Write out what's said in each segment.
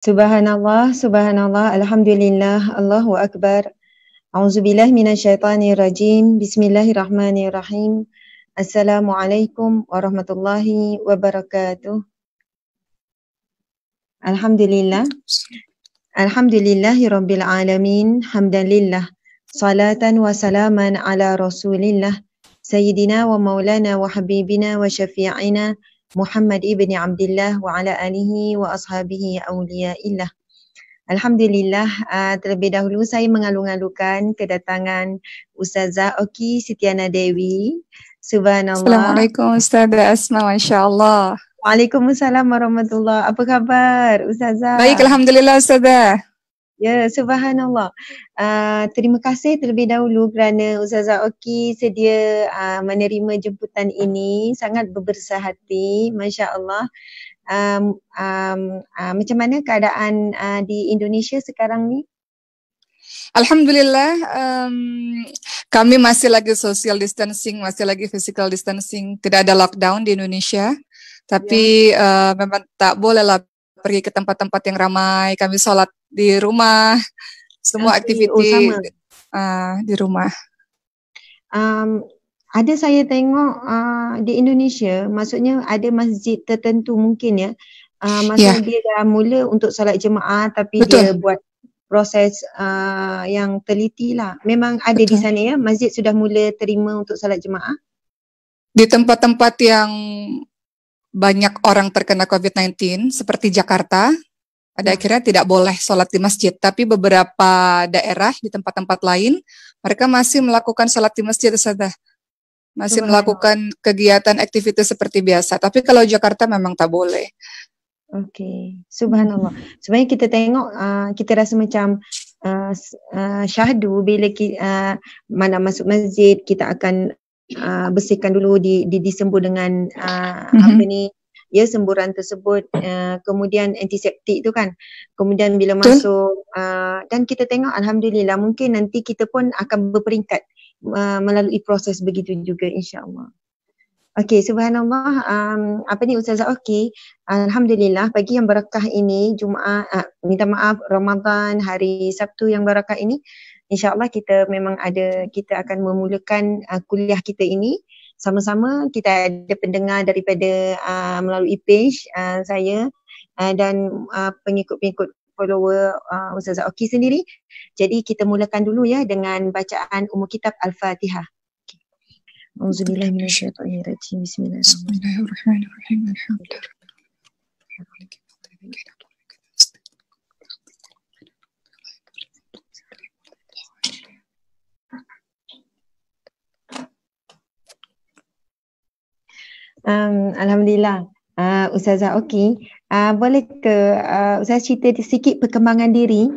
Subhanallah, subhanallah, alhamdulillah, Allahu akbar. A'udzubillahi minasyaitonirrajim. Bismillahirrahmanirrahim. Assalamualaikum warahmatullahi wabarakatuh. Alhamdulillah. Alhamdulillahi rabbil alamin. Hamdanillah. Salatan wa salaman ala Rasulillah. Sayyidina wa maulana wa habibina wa syafi'ina Muhammad ibn Abdullah wa ala alihi wa ashabihi awliyaillah. Alhamdulillah, terlebih dahulu saya mengalu-alukan kedatangan Ustazah Oki Sitiana Dewi. Subhanallah. Assalamualaikum Ustazah Asma, Masya Allah. Waalaikumsalam warahmatullahi. Apa khabar Ustazah? Baik, Alhamdulillah Ustazah. Ya, subhanallah. Terima kasih terlebih dahulu kerana Ustazah Oki sedia menerima jemputan ini. Sangat berbesar hati, Masya Allah. Macam mana keadaan di Indonesia sekarang ni? Alhamdulillah, kami masih lagi social distancing, masih lagi physical distancing. Tidak ada lockdown di Indonesia. Tapi memang tak bolehlah pergi ke tempat-tempat yang ramai. Kami sholat di rumah, semua aktiviti di rumah. Ada saya tengok di Indonesia, maksudnya ada masjid tertentu mungkin ya, maksudnya dia dah mula untuk solat jemaah tapi dia buat proses yang teliti lah. Memang ada di sana ya, masjid sudah mula terima untuk solat jemaah? Di tempat-tempat yang banyak orang terkena COVID-19 seperti Jakarta, pada akhirnya tidak boleh sholat di masjid. Tapi beberapa daerah di tempat-tempat lain, mereka masih melakukan sholat di masjid, Ustazah. Masih melakukan kegiatan aktivitas seperti biasa. Tapi kalau Jakarta memang tak boleh. Okey, subhanallah. Sebenarnya kita tengok, kita rasa macam syahdu bila mana masuk masjid, kita akan bersihkan dulu, disembur dengan apa ni, ya, semburan tersebut, kemudian antiseptik tu kan. Kemudian bila masuk dan kita tengok alhamdulillah mungkin nanti kita pun akan berperingkat melalui proses begitu juga insya-Allah. Okey, subhanallah. Apa ni Ustazah Oki, alhamdulillah pagi yang berkah ini, Jumaat, minta maaf, Ramadan, hari Sabtu yang berkah ini, insya-Allah kita akan memulakan kuliah kita ini sama-sama. Kita ada pendengar daripada melalui page saya dan pengikut-pengikut follower Ustazah Oki sendiri. Jadi kita mulakan dulu ya dengan bacaan Ummul Kitab Al-Fatihah. Auzubillahi minasyaitonirrajim. Bismillahirrahmanirrahim. Alhamdulillah. Ustazah Oki, boleh ke Ustazah cerita sikit perkembangan diri?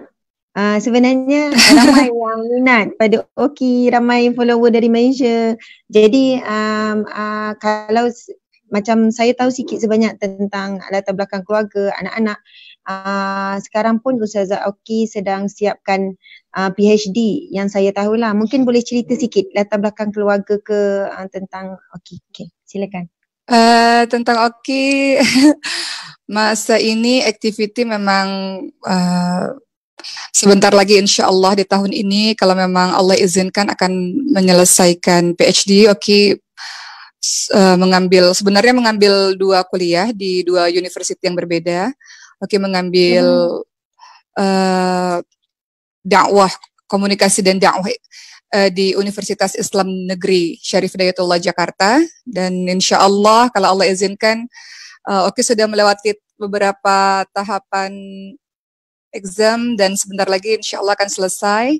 Sebenarnya ramai yang minat pada Oki, ramai follower dari Malaysia. Jadi kalau macam saya tahu sikit sebanyak tentang latar belakang keluarga, anak-anak. Sekarang pun Ustazah Oki sedang siapkan PhD yang saya tahulah. Mungkin boleh cerita sikit latar belakang keluarga ke tentang Oki. Okay, silakan. Tentang Oki, masa ini aktiviti memang sebentar lagi insya Allah di tahun ini kalau memang Allah izinkan akan menyelesaikan PhD. Oki sebenarnya mengambil 2 kuliah di 2 universitas yang berbeda. Oki mengambil dakwah, komunikasi dan dakwah di Universitas Islam Negeri Syarif Hidayatullah Jakarta, dan insya Allah kalau Allah izinkan Oki sudah melewati beberapa tahapan exam dan sebentar lagi insya Allah akan selesai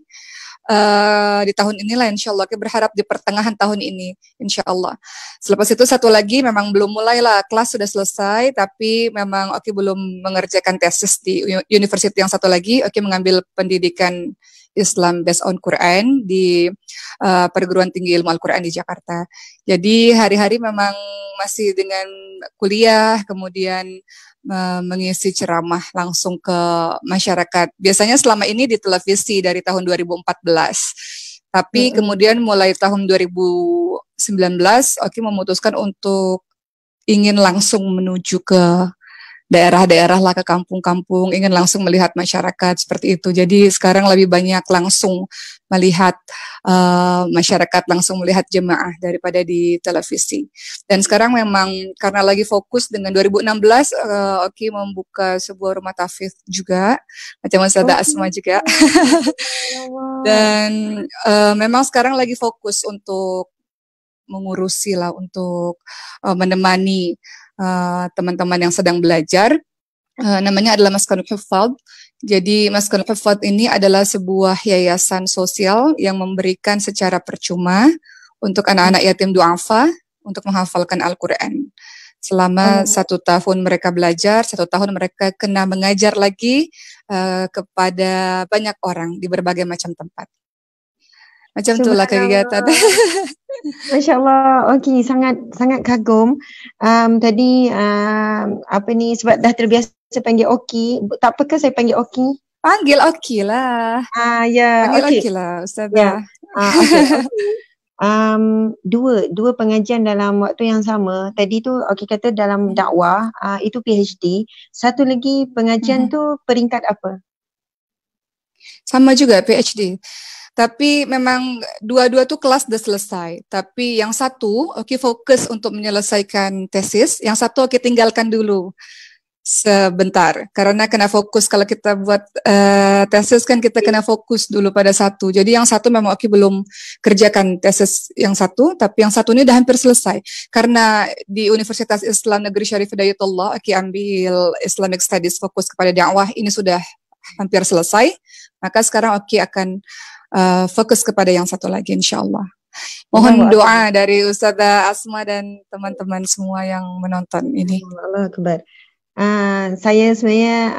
di tahun inilah insya Allah. Oki berharap di pertengahan tahun ini insya Allah. Selepas itu satu lagi memang belum mulailah, kelas sudah selesai tapi memang Oki belum mengerjakan tesis di universitas yang satu lagi. Oki mengambil pendidikan Islam based on Quran di Perguruan Tinggi Ilmu Al-Quran di Jakarta. Jadi hari-hari memang masih dengan kuliah, kemudian mengisi ceramah langsung ke masyarakat. Biasanya selama ini di televisi dari tahun 2014. Tapi kemudian mulai tahun 2019, Oki memutuskan untuk ingin langsung menuju ke daerah-daerah lah, ke kampung-kampung, ingin langsung melihat masyarakat seperti itu. Jadi sekarang lebih banyak langsung melihat masyarakat, langsung melihat jemaah daripada di televisi. Dan sekarang memang karena lagi fokus dengan 2016, Oki membuka sebuah rumah tahfidz juga, macam Ustazah Asma juga. Dan memang sekarang lagi fokus untuk mengurusi lah, untuk menemani teman-teman yang sedang belajar. Namanya adalah Maskanul Huffaz. Jadi Maskanul Huffaz ini adalah sebuah yayasan sosial yang memberikan secara percuma untuk anak-anak yatim du'afa untuk menghafalkan Al-Quran. Selama 1 tahun mereka belajar, 1 tahun mereka kena mengajar lagi kepada banyak orang di berbagai macam tempat. Macam itulah kegiatan. Masya Allah, okey, sangat kagum. Tadi apa ni, sebab dah terbiasa panggil Oki, tak apa ke saya panggil Oki? Panggil Oki lah. Ya, Panggil okey. Oki lah, Ustazah. Ya, okey. Dua pengajian dalam waktu yang sama. Tadi tu Oki kata dalam dakwah, itu PhD. Satu lagi pengajian tu peringkat apa? Sama juga PhD. Tapi memang dua-dua tuh kelas udah selesai. Tapi yang satu Oki fokus untuk menyelesaikan tesis, yang satu Oki tinggalkan dulu sebentar. Karena kena fokus, kalau kita buat tesis kan kita kena fokus dulu pada satu. Jadi yang satu memang Oki belum kerjakan tesis yang satu, tapi yang satu ini udah hampir selesai. Karena di Universitas Islam Negeri Syarif Hidayatullah Oki ambil Islamic Studies, fokus kepada dakwah, ini sudah hampir selesai. Maka sekarang Oki akan fokus kepada yang satu lagi, insyaAllah. Mohon doa dari Ustazah Asma dan teman-teman semua yang menonton ini. Allah Akbar. Saya sebenarnya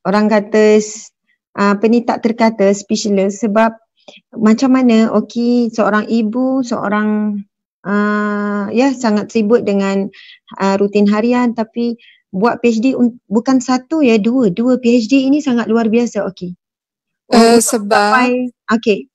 orang kata apa ni, tak terkata speechless, sebab macam mana Oki seorang ibu, seorang ya sangat sibuk dengan rutin harian, tapi buat PhD bukan satu ya, dua PhD ini sangat luar biasa Oki. Sebab okay.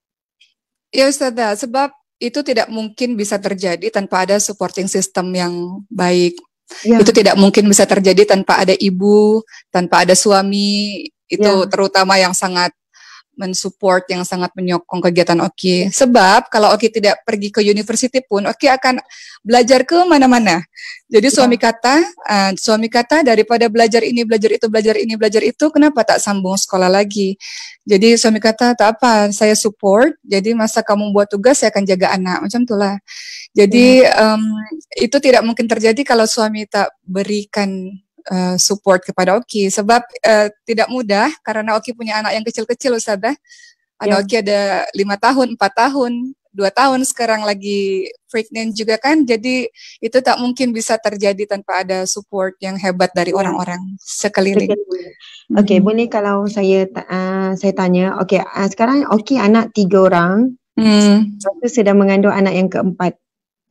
Ya Ustazah, sebab itu tidak mungkin bisa terjadi tanpa ada supporting system yang baik. Ya. Itu tidak mungkin bisa terjadi tanpa ada ibu, tanpa ada suami, itu terutama yang sangat mensupport, yang sangat menyokong kegiatan Oki. Sebab kalau Oki tidak pergi ke university pun, Oki akan belajar ke mana-mana. Jadi suami kata daripada belajar ini, belajar itu, belajar ini, belajar itu, kenapa tak sambung sekolah lagi? Jadi suami kata, tak apa, saya support. Jadi masa kamu buat tugas, saya akan jaga anak. Macam itulah. Jadi itu tidak mungkin terjadi kalau suami tak berikan support kepada Oki, sebab tidak mudah karena Oki punya anak yang kecil-kecil Ustazah. Anak Oki ada 5 tahun, 4 tahun, 2 tahun sekarang lagi pregnant juga kan, jadi itu tak mungkin bisa terjadi tanpa ada support yang hebat dari orang-orang sekeliling. Okey, boleh kalau saya tanya, okey, sekarang Oki anak 3 orang, saya sedang mengandung anak yang keempat.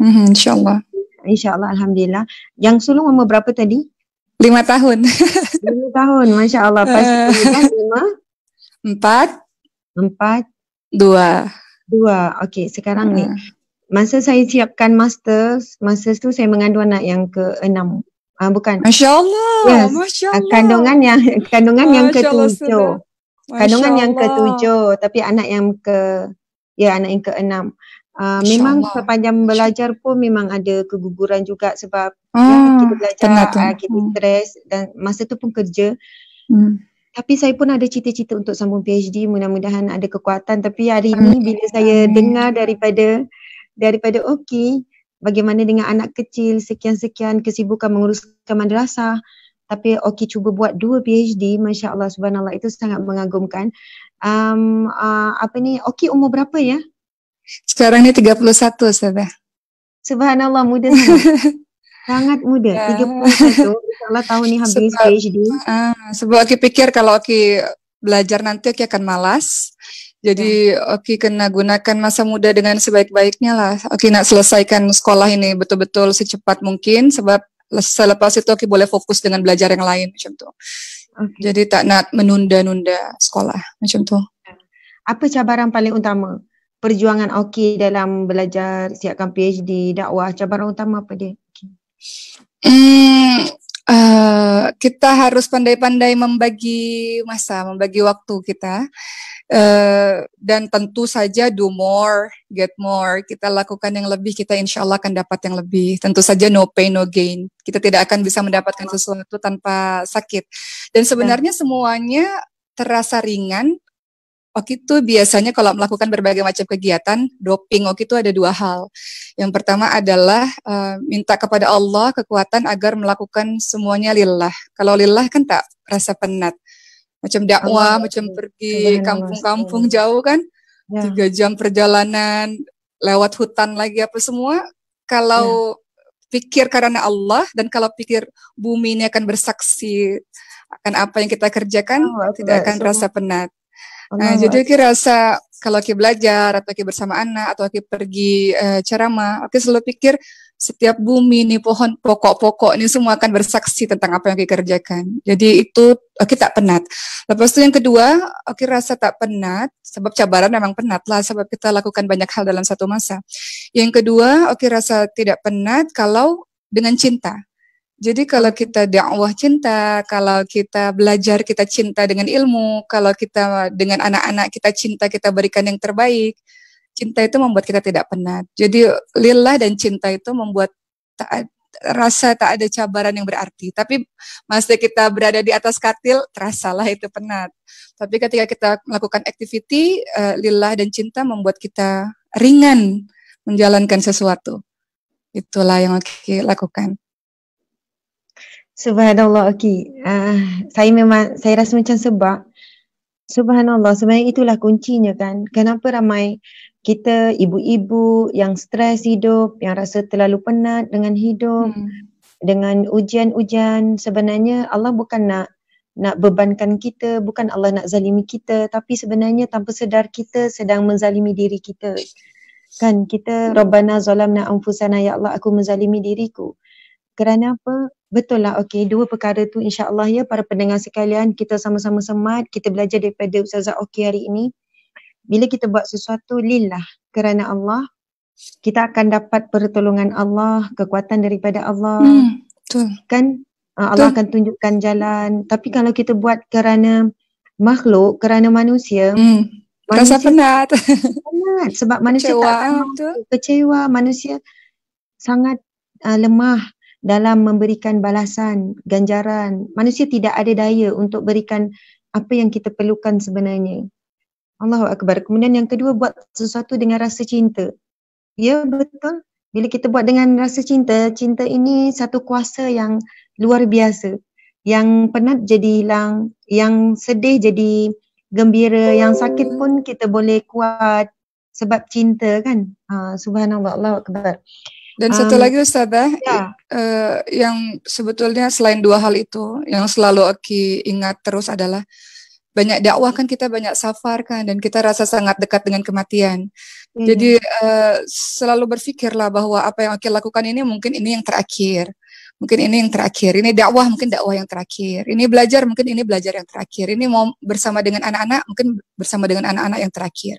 InsyaAllah. InsyaAllah, Alhamdulillah. Yang sulung umur berapa tadi? 5 tahun. 5 tahun, Masya Allah. Pasti kemudian 5? 4? 2. Okey, sekarang ni. Masa saya siapkan masters, masa tu saya mengandung anak yang ke-6. Bukan. Masya Allah. Yes. Masya Allah. Kandungan yang ke-7. Kandungan yang Allah. ke-7, tapi anak yang ke-6. Memang sepanjang belajar pun memang ada keguguran juga, sebab kita belajar, kita stres, dan masa tu pun kerja. Tapi saya pun ada cita-cita untuk sambung PhD, mudah-mudahan ada kekuatan. Tapi hari ini bila saya dengar daripada Oki, bagaimana dengan anak kecil, sekian-sekian kesibukan menguruskan madrasah, tapi Oki cuba buat 2 PhD, Masya Allah, subhanallah, itu sangat mengagumkan. Oki umur berapa ya? Sekarang ni 31 Ustazah. Subhanallah, muda sangat. Sangat muda, 31. InsyaAllah tahun ni habis PhD. Sebab Oki pikir kalau Oki belajar nanti Oki akan malas. Jadi Oki kena gunakan masa muda dengan sebaik-baiknya lah. Oki nak selesaikan sekolah ini betul-betul secepat mungkin, sebab selepas itu Oki boleh fokus dengan belajar yang lain macam tu. Jadi tak nak menunda-nunda sekolah macam tu. Apa cabaran paling utama perjuangan Oki dalam belajar siapkan PhD, dakwah? Cabaran utama apa dia? Kita harus pandai-pandai membagi masa, membagi waktu kita. Dan tentu saja do more, get more. Kita lakukan yang lebih, kita insya Allah akan dapat yang lebih. Tentu saja no pain, no gain. Kita tidak akan bisa mendapatkan sesuatu tanpa sakit. Dan sebenarnya semuanya terasa ringan. Waktu itu biasanya kalau melakukan berbagai macam kegiatan, doping waktu itu ada dua hal. Yang pertama adalah minta kepada Allah kekuatan agar melakukan semuanya lillah. Kalau lillah kan tak rasa penat. Macam dakwah, macam pergi kampung-kampung jauh kan, 3 jam perjalanan, lewat hutan lagi apa semua. Kalau pikir karena Allah dan kalau pikir bumi ini akan bersaksi akan apa yang kita kerjakan, tidak akan rasa penat. Jadi kita rasa kalau kita belajar atau kita bersama anak atau kita pergi ceramah, kita selalu pikir setiap bumi ini pohon pokok-pokok ini semua akan bersaksi tentang apa yang kita kerjakan. Jadi itu kita tak penat. Lepas itu yang kedua, kita rasa tak penat sebab cabaran memang penat lah sebab kita lakukan banyak hal dalam satu masa. Yang kedua, kita rasa tidak penat kalau dengan cinta. Jadi kalau kita dakwah cinta, kalau kita belajar kita cinta dengan ilmu, kalau kita dengan anak-anak kita cinta, kita berikan yang terbaik, cinta itu membuat kita tidak penat. Jadi lillah dan cinta itu membuat rasa tak ada cabaran yang berarti. Tapi masa kita berada di atas katil, terasalah itu penat. Tapi ketika kita melakukan activity, lillah dan cinta membuat kita ringan menjalankan sesuatu. Itulah yang kita lakukan. Subhanallah, saya rasa macam sebab subhanallah, sebenarnya itulah kuncinya kan. Kenapa ramai kita ibu-ibu yang stres hidup, yang rasa terlalu penat dengan hidup, dengan ujian-ujian. Sebenarnya Allah bukan nak bebankan kita, bukan Allah nak zalimi kita, tapi sebenarnya tanpa sedar kita sedang menzalimi diri kita. Kan kita Rabbana zalamna anfusana, ya Allah aku menzalimi diriku. Kerana apa? Betul lah, dua perkara tu insya-Allah ya para pendengar sekalian, kita sama-sama semat, kita belajar daripada Ustazah Oki hari ini. Bila kita buat sesuatu lillah kerana Allah, kita akan dapat pertolongan Allah, kekuatan daripada Allah. Betul. Kan Allah akan tunjukkan jalan. Tapi kalau kita buat kerana makhluk, kerana manusia, rasa penat. Penat sebab manusia tak akan kecewa, manusia sangat lemah dalam memberikan balasan, ganjaran. Manusia tidak ada daya untuk berikan apa yang kita perlukan sebenarnya. Allahu Akbar. Kemudian yang kedua, buat sesuatu dengan rasa cinta. Ya, betul. Bila kita buat dengan rasa cinta, cinta ini satu kuasa yang luar biasa. Yang penat jadi hilang, yang sedih jadi gembira, yang sakit pun kita boleh kuat sebab cinta kan. Subhanallah, Allahu Akbar. Dan satu lagi Ustazah, yang sebetulnya selain dua hal itu, yang selalu Aki ingat terus adalah banyak dakwah kan, kita banyak safar kan, dan kita rasa sangat dekat dengan kematian. Jadi selalu berpikirlah bahwa apa yang Aki lakukan ini mungkin ini yang terakhir. Mungkin ini yang terakhir, ini dakwah mungkin dakwah yang terakhir, ini belajar mungkin ini belajar yang terakhir, ini mau bersama dengan anak-anak mungkin bersama dengan anak-anak yang terakhir.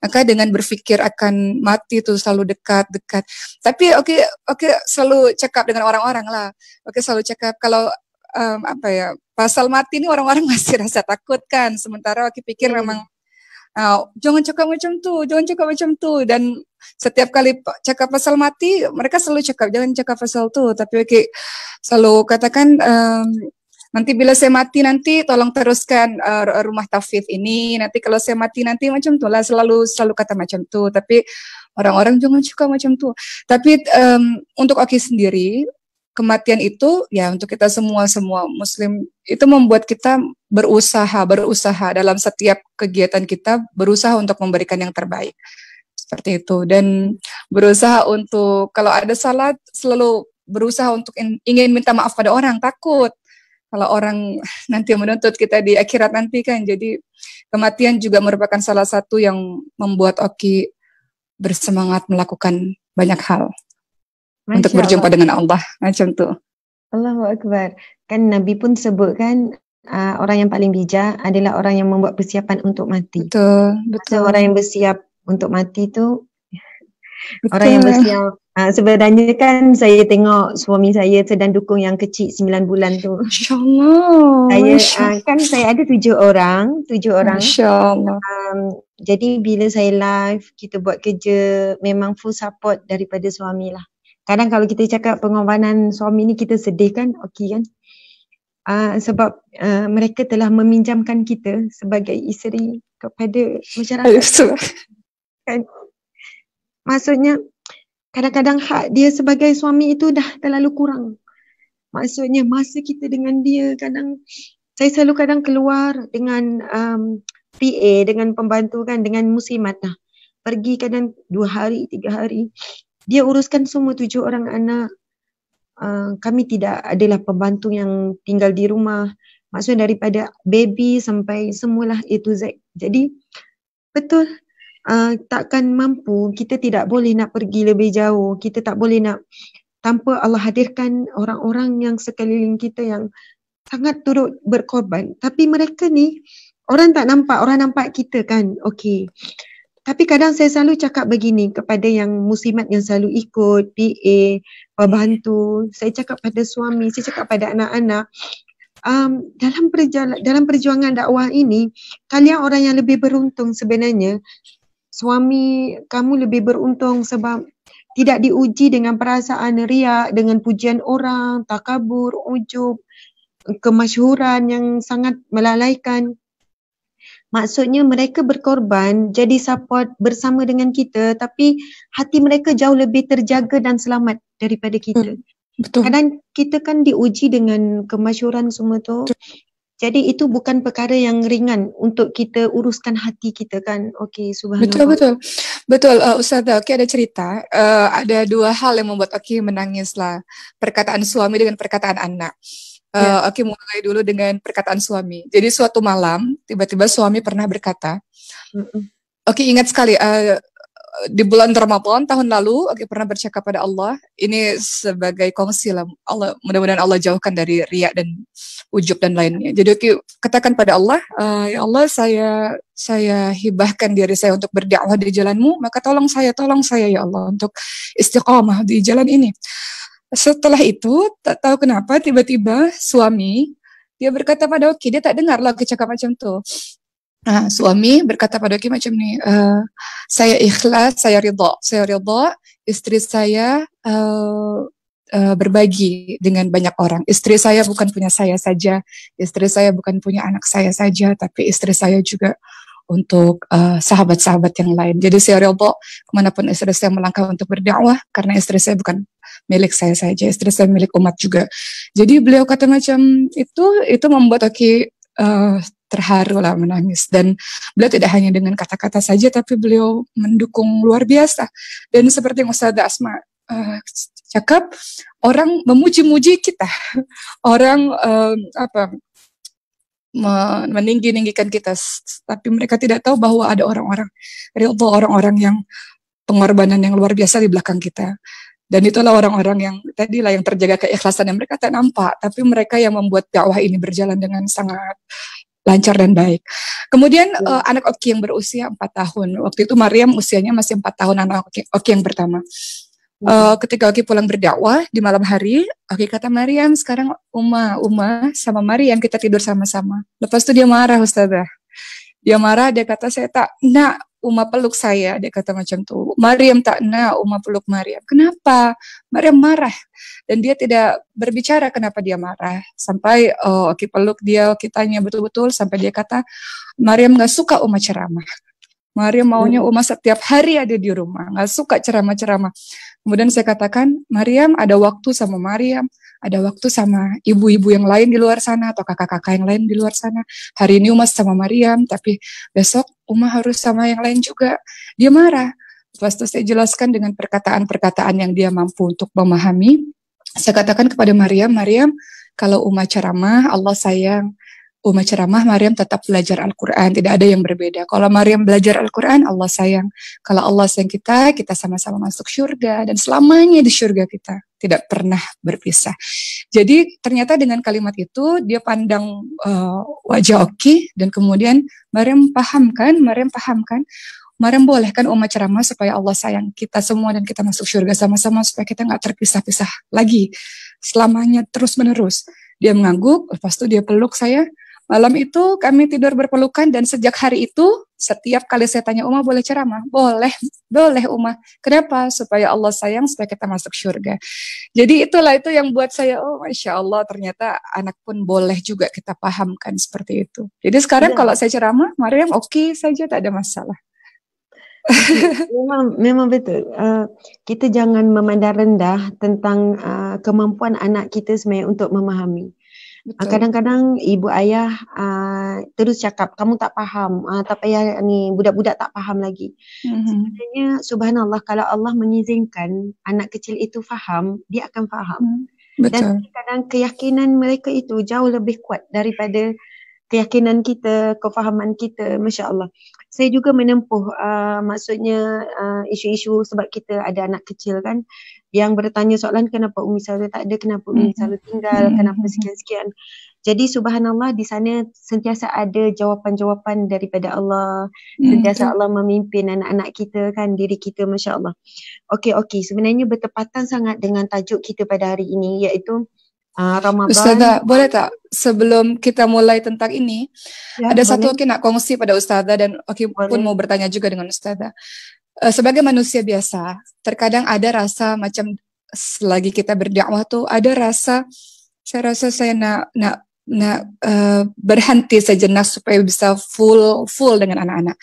Maka dengan berpikir akan mati itu selalu dekat-dekat. Tapi oke, selalu cakap dengan orang-orang lah. Selalu cakap kalau pasal mati ini orang-orang masih rasa takut kan. Sementara aku pikir memang jangan cakap macam tu, dan setiap kali cakap pasal mati mereka selalu cakap jangan cakap pasal tu, tapi selalu katakan nanti bila saya mati nanti tolong teruskan rumah tahfidz ini, nanti kalau saya mati nanti macam tu lah, selalu kata macam tu. Tapi orang-orang jangan cakap macam tu. Tapi untuk Aki sendiri, kematian itu ya untuk kita semua muslim itu membuat kita berusaha dalam setiap kegiatan kita, berusaha untuk memberikan yang terbaik seperti itu, dan berusaha untuk kalau ada salah selalu berusaha untuk ingin minta maaf pada orang, takut kalau orang nanti menuntut kita di akhirat nanti kan. Jadi kematian juga merupakan salah satu yang membuat Oki bersemangat melakukan banyak hal untuk berjumpa dengan Allah macam tu. Allahu Akbar. Kan Nabi pun sebut kan orang yang paling bijak adalah orang yang membuat persiapan untuk mati. Betul. So, orang yang bersiap untuk mati tu Orang yang Betul. bersiap. Sebenarnya kan saya tengok suami saya sedang dukung yang kecil 9 bulan tu. Masya Allah, Saya Masya kan saya ada 7 orang. Masya Allah. Jadi bila saya live, kita buat kerja, memang full support daripada suami lah. Kadang kalau kita cakap pengorbanan suami ni kita sedih kan, okey kan. Sebab mereka telah meminjamkan kita sebagai isteri kepada masyarakat. Betul. Kan? Maksudnya kadang-kadang hak dia sebagai suami itu dah terlalu kurang. Maksudnya masa kita dengan dia kadang, saya selalu kadang keluar dengan PA, dengan pembantu kan, dengan muslimat lah. Pergi kadang 2 hari, 3 hari. Dia uruskan semua 7 orang anak. Kami tidak adalah pembantu yang tinggal di rumah. Maksudnya daripada baby sampai semualah A to Z. Jadi betul, takkan mampu, kita tidak boleh nak pergi lebih jauh. Kita tak boleh nak, tanpa Allah hadirkan orang-orang yang sekeliling kita yang sangat turut berkorban. Tapi mereka ni, orang tak nampak, orang nampak kita kan, okey. Tapi kadang saya selalu cakap begini kepada yang muslimat yang selalu ikut, PA, pembantu. Saya cakap pada suami, saya cakap pada anak-anak. Dalam perjuangan dakwah ini, kalian orang yang lebih beruntung sebenarnya. Suami kamu lebih beruntung sebab tidak diuji dengan perasaan riak, dengan pujian orang, takabur, ujub, kemasyhuran yang sangat melalaikan. Maksudnya mereka berkorban, jadi support bersama dengan kita, tapi hati mereka jauh lebih terjaga dan selamat daripada kita. Betul. Kadang kita kan diuji dengan kemasyhuran semua tu. Jadi itu bukan perkara yang ringan untuk kita uruskan hati kita kan. Okey, subhanallah. Betul, Ustazah. Oki ada cerita. Ada 2 hal yang membuat Oki menangis lah. Perkataan suami dengan perkataan anak. Oki mulai dulu dengan perkataan suami. Jadi suatu malam, tiba-tiba suami pernah berkata, Oki ingat sekali, di bulan Ramadan tahun lalu, Oki pernah bercakap pada Allah, ini sebagai kongsi lah, Allah, mudah-mudahan Allah jauhkan dari riak dan ujub dan lainnya. Jadi Oki katakan pada Allah, ya Allah, saya hibahkan diri saya untuk berdakwah di jalanmu, maka tolong saya ya Allah untuk istiqamah di jalan ini. Setelah itu, tak tahu kenapa tiba-tiba suami, dia berkata pada Oki, dia tak dengar lah Oki cakap macam tu. Suami berkata pada Oki macam ni, saya ikhlas, saya ridha istri saya berbagi dengan banyak orang. Istri saya bukan punya saya saja, istri saya bukan punya anak saya saja, tapi istri saya juga untuk sahabat-sahabat yang lain. Jadi saya ridha kemanapun istri saya melangkah untuk berdakwah, karena istri saya bukan milik saya saja, istri saya milik umat juga. Jadi beliau kata macam itu membuat Oki terharu lah, menangis. Dan beliau tidak hanya dengan kata-kata saja, tapi beliau mendukung luar biasa. Dan seperti yang Ustazah Asma cakap, orang memuji-muji kita, orang meninggi-ninggikan kita, tapi mereka tidak tahu bahwa ada orang-orang yang pengorbanan yang luar biasa di belakang kita. Dan itulah orang-orang yang tadilah yang terjaga keikhlasan yang mereka tak nampak, tapi mereka yang membuat dakwah ini berjalan dengan sangat lancar dan baik. Kemudian anak Oki yang berusia 4 tahun. Waktu itu Maryam usianya masih 4 tahun, anak Oki yang pertama. Ketika Oki pulang berdakwah di malam hari, Oki kata, Maryam, sekarang Uma sama Maryam kita tidur sama-sama. Lepas itu dia marah, Ustazah. Dia marah, dia kata, saya tak nak Uma peluk saya, dia kata macam tu. Maryam tak nak Uma peluk Maryam. Kenapa? Maryam marah. Dan dia tidak berbicara kenapa dia marah. Sampai Oki peluk dia, Oki tanya betul-betul, sampai dia kata, Maryam gak suka Uma ceramah. Maryam maunya Uma setiap hari ada di rumah, gak suka ceramah-ceramah. Kemudian saya katakan, Maryam, ada waktu sama Maryam, ada waktu sama ibu-ibu yang lain di luar sana, atau kakak-kakak yang lain di luar sana. Hari ini Uma sama Maryam, tapi besok Uma harus sama yang lain juga. Dia marah. Lepas itu saya jelaskan dengan perkataan-perkataan yang dia mampu untuk memahami. Saya katakan kepada Maryam, kalau Uma ceramah, Allah sayang. Uma ceramah, Maryam tetap belajar Al-Quran. Tidak ada yang berbeda. Kalau Maryam belajar Al-Quran, Allah sayang. Kalau Allah sayang kita sama-sama masuk syurga. Dan selamanya di syurga kita. Tidak pernah berpisah. Jadi ternyata dengan kalimat itu, dia pandang wajah Oki. Dan kemudian Maryam pahamkan. Kemarin boleh kan Uma ceramah supaya Allah sayang kita semua dan kita masuk surga sama-sama supaya kita nggak terpisah-pisah lagi selamanya terus-menerus. Dia mengangguk, lepas itu dia peluk saya. Malam itu kami tidur berpelukan dan sejak hari itu setiap kali saya tanya Uma boleh ceramah? Boleh, boleh Uma. Kenapa? Supaya Allah sayang, supaya kita masuk surga. Jadi itulah itu yang buat saya, oh Masya Allah ternyata anak pun boleh juga kita pahamkan seperti itu. Jadi sekarang kalau saya ceramah, Mariam oke saja, tak ada masalah. Memang betul. Kita jangan memandang rendah tentang kemampuan anak kita sebenarnya untuk memahami. Kadang-kadang ibu ayah terus cakap kamu tak faham, tak payah ni budak-budak tak faham lagi. Sebenarnya subhanallah kalau Allah mengizinkan anak kecil itu faham, dia akan faham. Dan kadang keyakinan mereka itu jauh lebih kuat daripada keyakinan kita, kefahaman kita, Masya Allah. Saya juga menempuh maksudnya isu-isu sebab kita ada anak kecil kan yang bertanya soalan kenapa Umi selalu tak ada, kenapa Umi selalu tinggal, kenapa sekian-sekian. Jadi subhanallah di sana sentiasa ada jawapan-jawapan daripada Allah, sentiasa Allah memimpin anak-anak kita kan, diri kita, Masya Allah. Okey, sebenarnya bertepatan sangat dengan tajuk kita pada hari ini iaitu Ramadan. Ustazah, boleh tak sebelum kita mulai tentang ini, ada satu nak kongsi pada Ustazah dan pun mau bertanya juga dengan Ustazah. Sebagai manusia biasa, terkadang ada rasa macam selagi kita berdakwah tuh ada rasa, saya rasa saya nak berhenti sejenak supaya bisa full dengan anak-anak.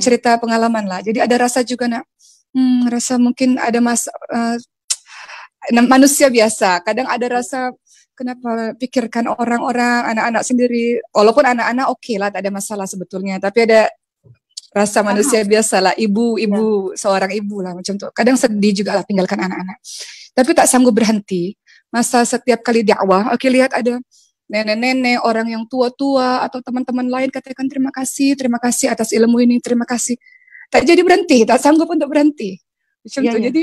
Cerita pengalaman lah. Jadi ada rasa juga rasa mungkin ada manusia biasa, kadang ada rasa kenapa pikirkan orang-orang, anak-anak sendiri, walaupun anak-anak oke lah, tak ada masalah sebetulnya, tapi ada rasa manusia biasa lah, ibu, seorang ibu lah macam tu. Kadang sedih juga lah tinggalkan anak-anak, tapi tak sanggup berhenti. Masa setiap kali dakwah, lihat ada nenek-nenek, orang yang tua-tua atau teman-teman lain katakan terima kasih atas ilmu ini, terima kasih. Tak jadi berhenti, tak sanggup untuk berhenti. Macam tu. Jadi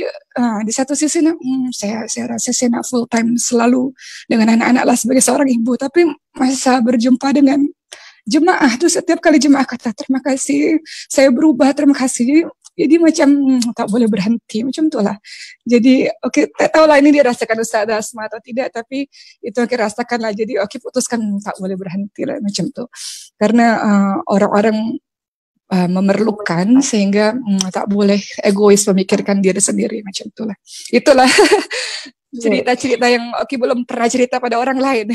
di satu sisi saya rasa saya nak full time selalu dengan anak-anak lah sebagai seorang ibu, tapi masa berjumpa dengan jemaah tu setiap kali jemaah kata terima kasih, saya berubah, terima kasih. Jadi macam tak boleh berhenti macam tu lah. Jadi tak tahulah ini dirasakan Ustazah Asma atau tidak, tapi itu rasakan lah. Jadi putuskan tak boleh berhenti lah macam tu. Karena orang-orang memerlukan sehingga tak boleh egois memikirkan diri sendiri macam itulah. Itulah cerita-cerita yang belum pernah cerita pada orang lain.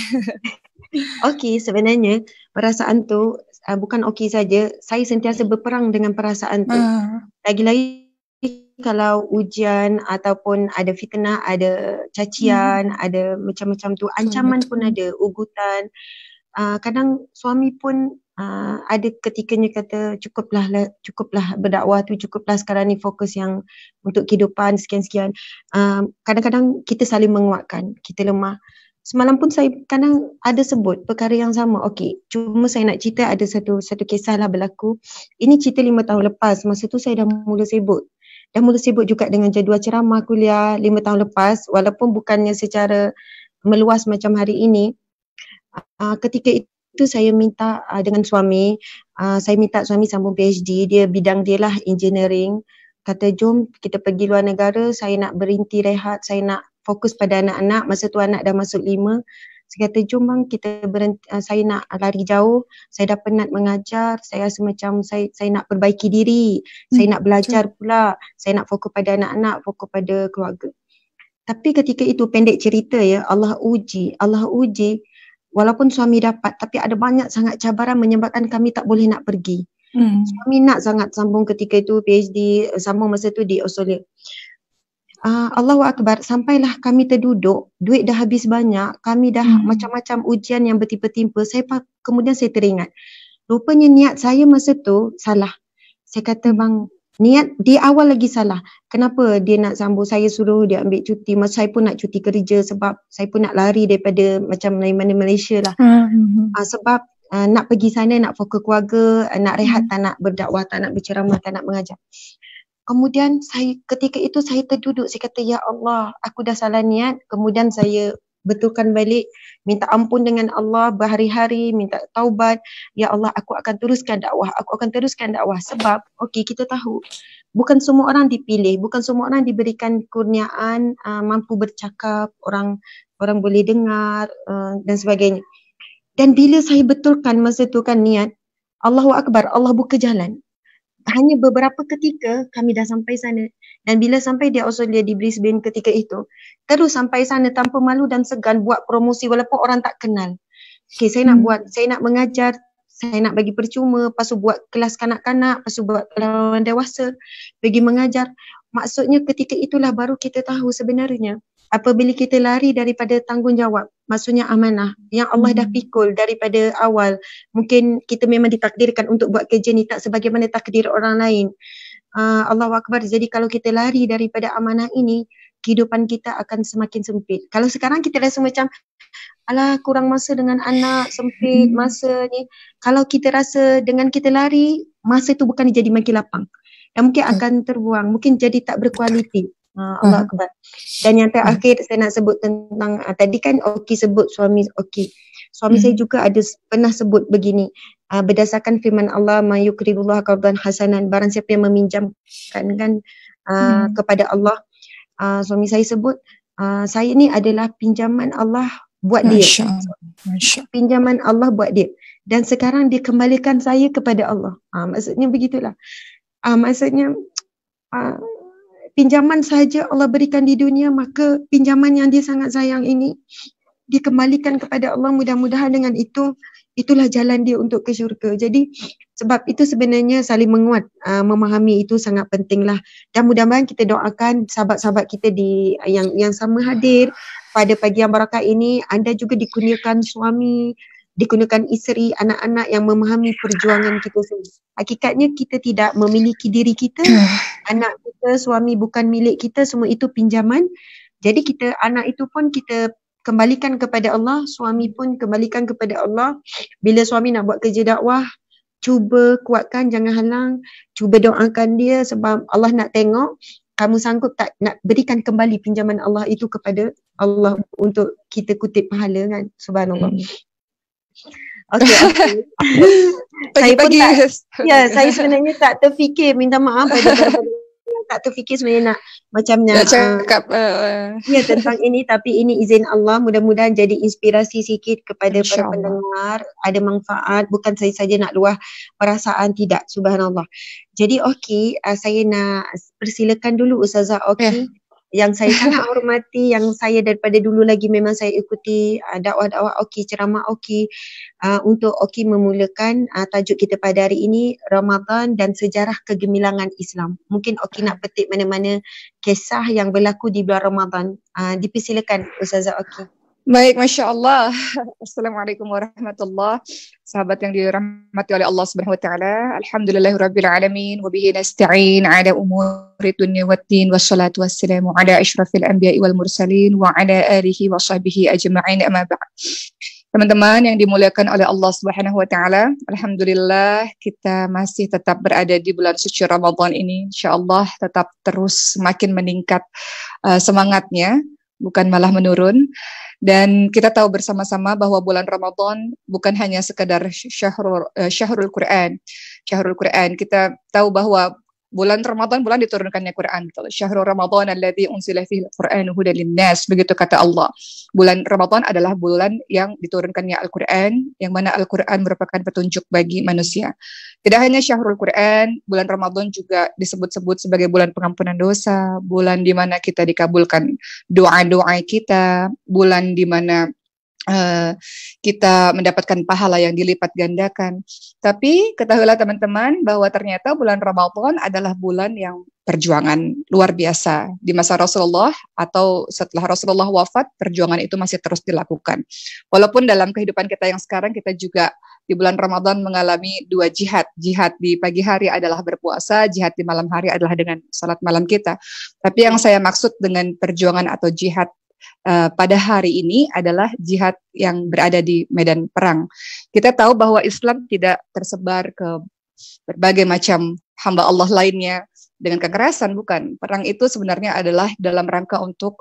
Sebenarnya perasaan tu bukan saja. Saya sentiasa berperang dengan perasaan tu. Lagi-lagi kalau ujian ataupun ada fitnah, ada cacian, ada macam-macam tu, ancaman pun ada, ugutan. Kadang suami pun ada ketikanya kata cukuplah berdakwah tu, cukuplah sekarang ni fokus yang untuk kehidupan sekian-sekian. Kadang-kadang kita saling menguatkan, kita lemah. Semalam pun saya kadang ada sebut perkara yang sama. Cuma saya nak cerita ada satu kisah lah berlaku. Ini cerita 5 tahun lepas. Masa tu saya dah mula sibuk juga dengan jadual ceramah kuliah 5 tahun lepas, walaupun bukannya secara meluas macam hari ini. Ketika itu saya minta dengan suami, saya minta suami sambung PhD, dia bidang dia lah engineering. Kata jom kita pergi luar negara, saya nak berhenti rehat, saya nak fokus pada anak-anak. Masa tu anak dah masuk 5. Saya kata jom bang kita berhenti, saya nak lari jauh, saya dah penat mengajar, saya rasa macam saya nak perbaiki diri, saya nak belajar pula, saya nak fokus pada anak-anak, fokus pada keluarga. Tapi ketika itu pendek cerita Allah uji. Walaupun suami dapat, tapi ada banyak sangat cabaran menyebabkan kami tak boleh nak pergi. Suami nak sangat sambung ketika itu PhD, sambung masa tu di Australia. Allahu Akbar, sampailah kami terduduk, duit dah habis banyak, kami dah macam-macam ujian yang bertimpa-timpa. Kemudian saya teringat, rupanya niat saya masa tu salah. Saya kata bang, niat di awal lagi salah. Kenapa dia nak sambung, saya suruh dia ambil cuti, masa saya pun nak cuti kerja sebab saya pun nak lari daripada macam mana Malaysia lah. Sebab nak pergi sana, nak fokus keluarga, nak rehat, tak nak berdakwah, tak nak berceramah, tak nak mengajar. Kemudian ketika itu saya terduduk, saya kata ya Allah, aku dah salah niat. Kemudian saya betulkan balik, minta ampun dengan Allah berhari-hari, minta taubat. Ya Allah, aku akan teruskan dakwah, aku akan teruskan dakwah. Sebab okey, kita tahu bukan semua orang dipilih, bukan semua orang diberikan kurniaan mampu bercakap, orang boleh dengar dan sebagainya. Dan bila saya betulkan masa tu kan niat, Allahu Akbar, Allah buka jalan. Hanya beberapa ketika kami dah sampai sana, dan bila sampai di Australia, di Brisbane ketika itu, terus sampai sana tanpa malu dan segan buat promosi walaupun orang tak kenal. Okay, saya nak mengajar, saya nak bagi percuma, lepas tu buat kelas kanak-kanak, lepas tu buat orang dewasa, pergi mengajar. Maksudnya ketika itulah baru kita tahu sebenarnya apabila kita lari daripada tanggungjawab, maksudnya amanah yang Allah dah pikul daripada awal. Mungkin kita memang ditakdirkan untuk buat kerja ni tak sebagaimana takdir orang lain. Allahu Akbar. Jadi kalau kita lari daripada amanah ini, kehidupan kita akan semakin sempit. Kalau sekarang kita rasa macam alah kurang masa dengan anak, sempit masa ni. Kalau kita rasa dengan kita lari, masa tu bukan jadi makin lapang. Dan mungkin akan terbuang, mungkin jadi tak berkualiti. Allah Akbar. Dan yang terakhir saya nak sebut tentang tadi kan Oki sebut suami Oki. Suami saya juga ada pernah sebut begini, berdasarkan firman Allah, ma yukridullah qardan hasanan, barang siapa yang meminjamkan kan kepada Allah. Suami saya sebut saya ni adalah pinjaman Allah buat dia. Pinjaman Allah buat dia. Dan sekarang dia kembalikan saya kepada Allah. Maksudnya begitulah. Maksudnya pinjaman sahaja Allah berikan di dunia, maka pinjaman yang dia sangat sayang ini dikembalikan kepada Allah. Mudah-mudahan dengan itulah jalan dia untuk ke syurga. Jadi sebab itu sebenarnya saling menguat, memahami itu sangat pentinglah. Dan mudah-mudahan kita doakan sahabat-sahabat kita yang sama hadir pada pagi yang barakah ini, anda juga dikurniakan suami, dikurniakan isteri, anak-anak yang memahami perjuangan kita sendiri. Hakikatnya kita tidak memiliki diri kita, anak kita, suami bukan milik kita, semua itu pinjaman. Jadi kita, anak itu pun kita kembalikan kepada Allah, suami pun kembalikan kepada Allah. Bila suami nak buat kerja dakwah, cuba kuatkan, jangan halang, cuba doakan dia sebab Allah nak tengok kamu sanggup tak nak berikan kembali pinjaman Allah itu kepada Allah untuk kita kutip pahala kan. Subhanallah. Okay. Saya pun saya sebenarnya tak terfikir, minta maaf pada tak terfikir sebenarnya nak macamnya cakap tentang ini, tapi ini izin Allah, mudah-mudahan jadi inspirasi sikit kepada para pendengar, ada manfaat, bukan saya saja nak luah perasaan, tidak, subhanallah. Jadi saya nak persilakan dulu Ustazah Oki. Yang saya sangat hormati, yang saya daripada dulu lagi memang saya ikuti dakwah-dakwah Oki, ceramah Oki, untuk Oki memulakan tajuk kita pada hari ini, Ramadan dan sejarah kegemilangan Islam. Mungkin Oki nak petik mana-mana kisah yang berlaku di bulan Ramadan. Dipersilakan Ustazah Oki. Baik, Masya Allah. Assalamualaikum warahmatullahi wabarakatuh. Sahabat yang dirahmati oleh Allah Subhanahu wa taala. Alhamdulillahirabbil alamin wa bihi nasta'in ala umuri dunya waddin wassalatu wassalamu ala asyrafil anbiya'i wal mursalin wa ala alihi wa sahbihi ajma'in, amma ba'd. Teman-teman yang dimuliakan oleh Allah Subhanahu wa taala, alhamdulillah kita masih tetap berada di bulan suci Ramadan ini. Insyaallah tetap terus semakin meningkat semangatnya, bukan malah menurun. Dan kita tahu bersama-sama bahwa bulan Ramadan bukan hanya sekadar syahrul Quran. Kita tahu bahwa bulan Ramadan bulan diturunkannya Quran. Syahrul Ramadan alladzi unzila fihi al-Qur'anu hudan lin-nas, begitu kata Allah. Bulan Ramadan adalah bulan yang diturunkannya Al-Qur'an, yang mana Al-Qur'an merupakan petunjuk bagi manusia. Tidak hanya syahrul Quran, bulan Ramadan juga disebut-sebut sebagai bulan pengampunan dosa, bulan di mana kita dikabulkan doa-doa kita, bulan di mana kita mendapatkan pahala yang dilipat gandakan. Tapi ketahuilah teman-teman bahwa ternyata bulan Ramadan adalah bulan yang perjuangan luar biasa. Di masa Rasulullah atau setelah Rasulullah wafat, perjuangan itu masih terus dilakukan. Walaupun dalam kehidupan kita yang sekarang, kita juga di bulan Ramadan mengalami dua jihad. Jihad di pagi hari adalah berpuasa, jihad di malam hari adalah dengan salat malam kita. Tapi yang saya maksud dengan perjuangan atau jihad pada hari ini adalah jihad yang berada di medan perang. Kita tahu bahwa Islam tidak tersebar ke berbagai macam hamba Allah lainnya dengan kekerasan. Bukan. Perang itu sebenarnya adalah dalam rangka untuk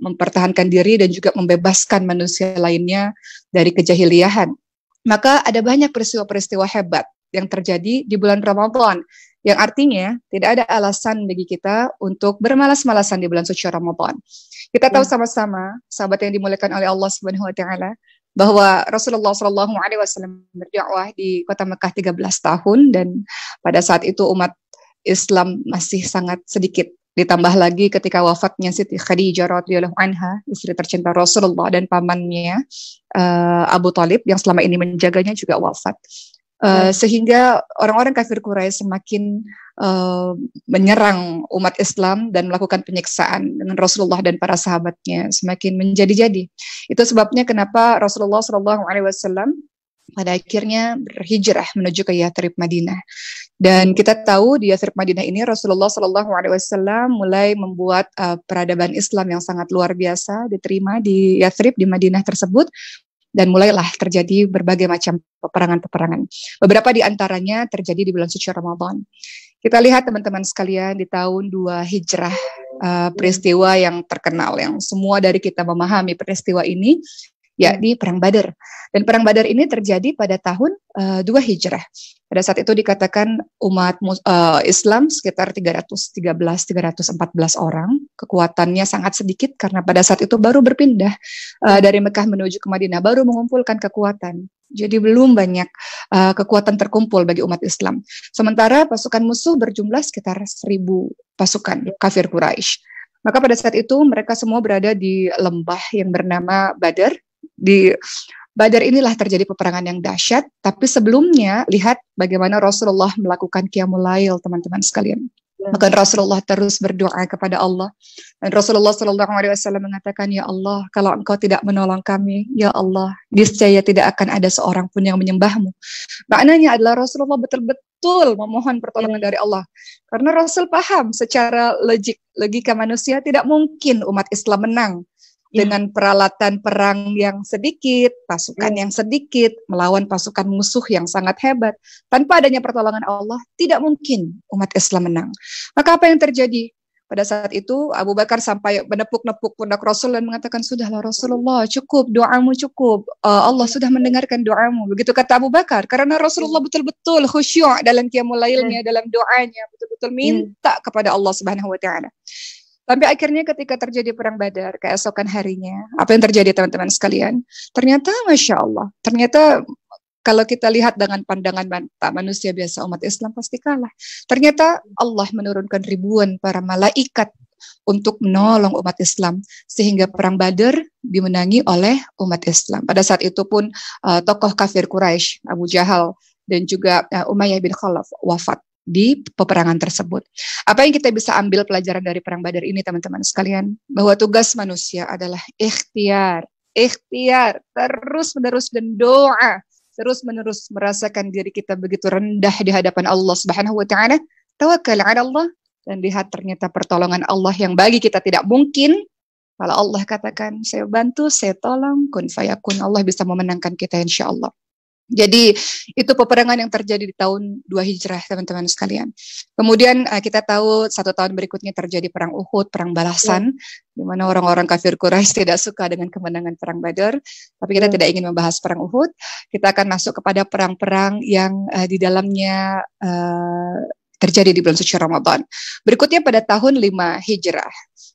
mempertahankan diri dan juga membebaskan manusia lainnya dari kejahiliahan. Maka ada banyak peristiwa-peristiwa hebat yang terjadi di bulan Ramadan, yang artinya tidak ada alasan bagi kita untuk bermalas-malasan di bulan suci Ramadan. Kita tahu sama-sama, sahabat yang dimuliakan oleh Allah Subhanahu wa taala, bahwa Rasulullah Shallallahu alaihi wasallam berdakwah di kota Mekah 13 tahun, dan pada saat itu umat Islam masih sangat sedikit. Ditambah lagi ketika wafatnya Siti Khadijah radhiyallahu anha, istri tercinta Rasulullah, dan pamannya Abu Thalib yang selama ini menjaganya juga wafat. Sehingga orang-orang kafir Quraisy semakin menyerang umat Islam dan melakukan penyiksaan dengan Rasulullah dan para sahabatnya semakin menjadi-jadi. Itu sebabnya kenapa Rasulullah SAW pada akhirnya berhijrah menuju ke Yathrib Madinah. Dan kita tahu di Yathrib Madinah ini Rasulullah SAW mulai membuat peradaban Islam yang sangat luar biasa diterima di Yathrib, di Madinah tersebut. Dan mulailah terjadi berbagai macam peperangan-peperangan. Beberapa di antaranya terjadi di bulan suci Ramadan. Kita lihat teman-teman sekalian di tahun 2 Hijrah, peristiwa yang terkenal, yang semua dari kita memahami peristiwa ini, yakni Perang Badar. Dan Perang Badar ini terjadi pada tahun 2 Hijrah. Pada saat itu dikatakan umat Islam sekitar 313-314 orang. Kekuatannya sangat sedikit karena pada saat itu baru berpindah dari Mekah menuju ke Madinah, baru mengumpulkan kekuatan. Jadi belum banyak kekuatan terkumpul bagi umat Islam. Sementara pasukan musuh berjumlah sekitar 1.000 pasukan kafir Quraisy. Maka pada saat itu mereka semua berada di lembah yang bernama Badar. Di Badar inilah terjadi peperangan yang dahsyat, tapi sebelumnya lihat bagaimana Rasulullah melakukan qiyamul lail, teman-teman sekalian. Maka Rasulullah terus berdoa kepada Allah. Dan Rasulullah SAW mengatakan, ya Allah, kalau Engkau tidak menolong kami, ya Allah, niscaya tidak akan ada seorang pun yang menyembahmu. Maknanya adalah Rasulullah betul-betul memohon pertolongan dari Allah. Karena Rasul paham secara logika manusia tidak mungkin umat Islam menang dengan peralatan perang yang sedikit, pasukan yang sedikit, melawan pasukan musuh yang sangat hebat. Tanpa adanya pertolongan Allah, tidak mungkin umat Islam menang. Maka apa yang terjadi? Pada saat itu, Abu Bakar sampai menepuk-nepuk pundak Rasul dan mengatakan, sudahlah Rasulullah, cukup, doamu cukup. Allah sudah mendengarkan doamu. Begitu kata Abu Bakar, karena Rasulullah betul-betul khusyuk dalam qiyamul lailnya, dalam doanya, betul-betul minta kepada Allah Subhanahu wa taala. Sampai akhirnya ketika terjadi Perang Badar, keesokan harinya, apa yang terjadi teman-teman sekalian? Ternyata Masya Allah, ternyata kalau kita lihat dengan pandangan mata manusia biasa, umat Islam pasti kalah. Ternyata Allah menurunkan ribuan para malaikat untuk menolong umat Islam, sehingga Perang Badar dimenangi oleh umat Islam. Pada saat itu pun tokoh kafir Quraisy, Abu Jahal, dan juga Umayyah bin Khalaf wafat di peperangan tersebut. Apa yang kita bisa ambil pelajaran dari Perang Badar ini teman-teman sekalian? Bahwa tugas manusia adalah ikhtiar, terus-menerus, dan doa, terus-menerus merasakan diri kita begitu rendah di hadapan Allah Subhanahu wa taala, tawakkal 'ala Allah, dan lihat ternyata pertolongan Allah yang bagi kita tidak mungkin. Kalau Allah katakan, saya bantu, saya tolong, kun fayakun, Allah bisa memenangkan kita insyaallah. Jadi itu peperangan yang terjadi di tahun 2 Hijrah teman-teman sekalian. Kemudian kita tahu 1 tahun berikutnya terjadi Perang Uhud, perang balasan, di mana orang-orang kafir Quraisy tidak suka dengan kemenangan Perang Badar. Tapi kita tidak ingin membahas Perang Uhud. Kita akan masuk kepada perang-perang yang di dalamnya terjadi di bulan suci Ramadan. Berikutnya pada tahun 5 Hijrah,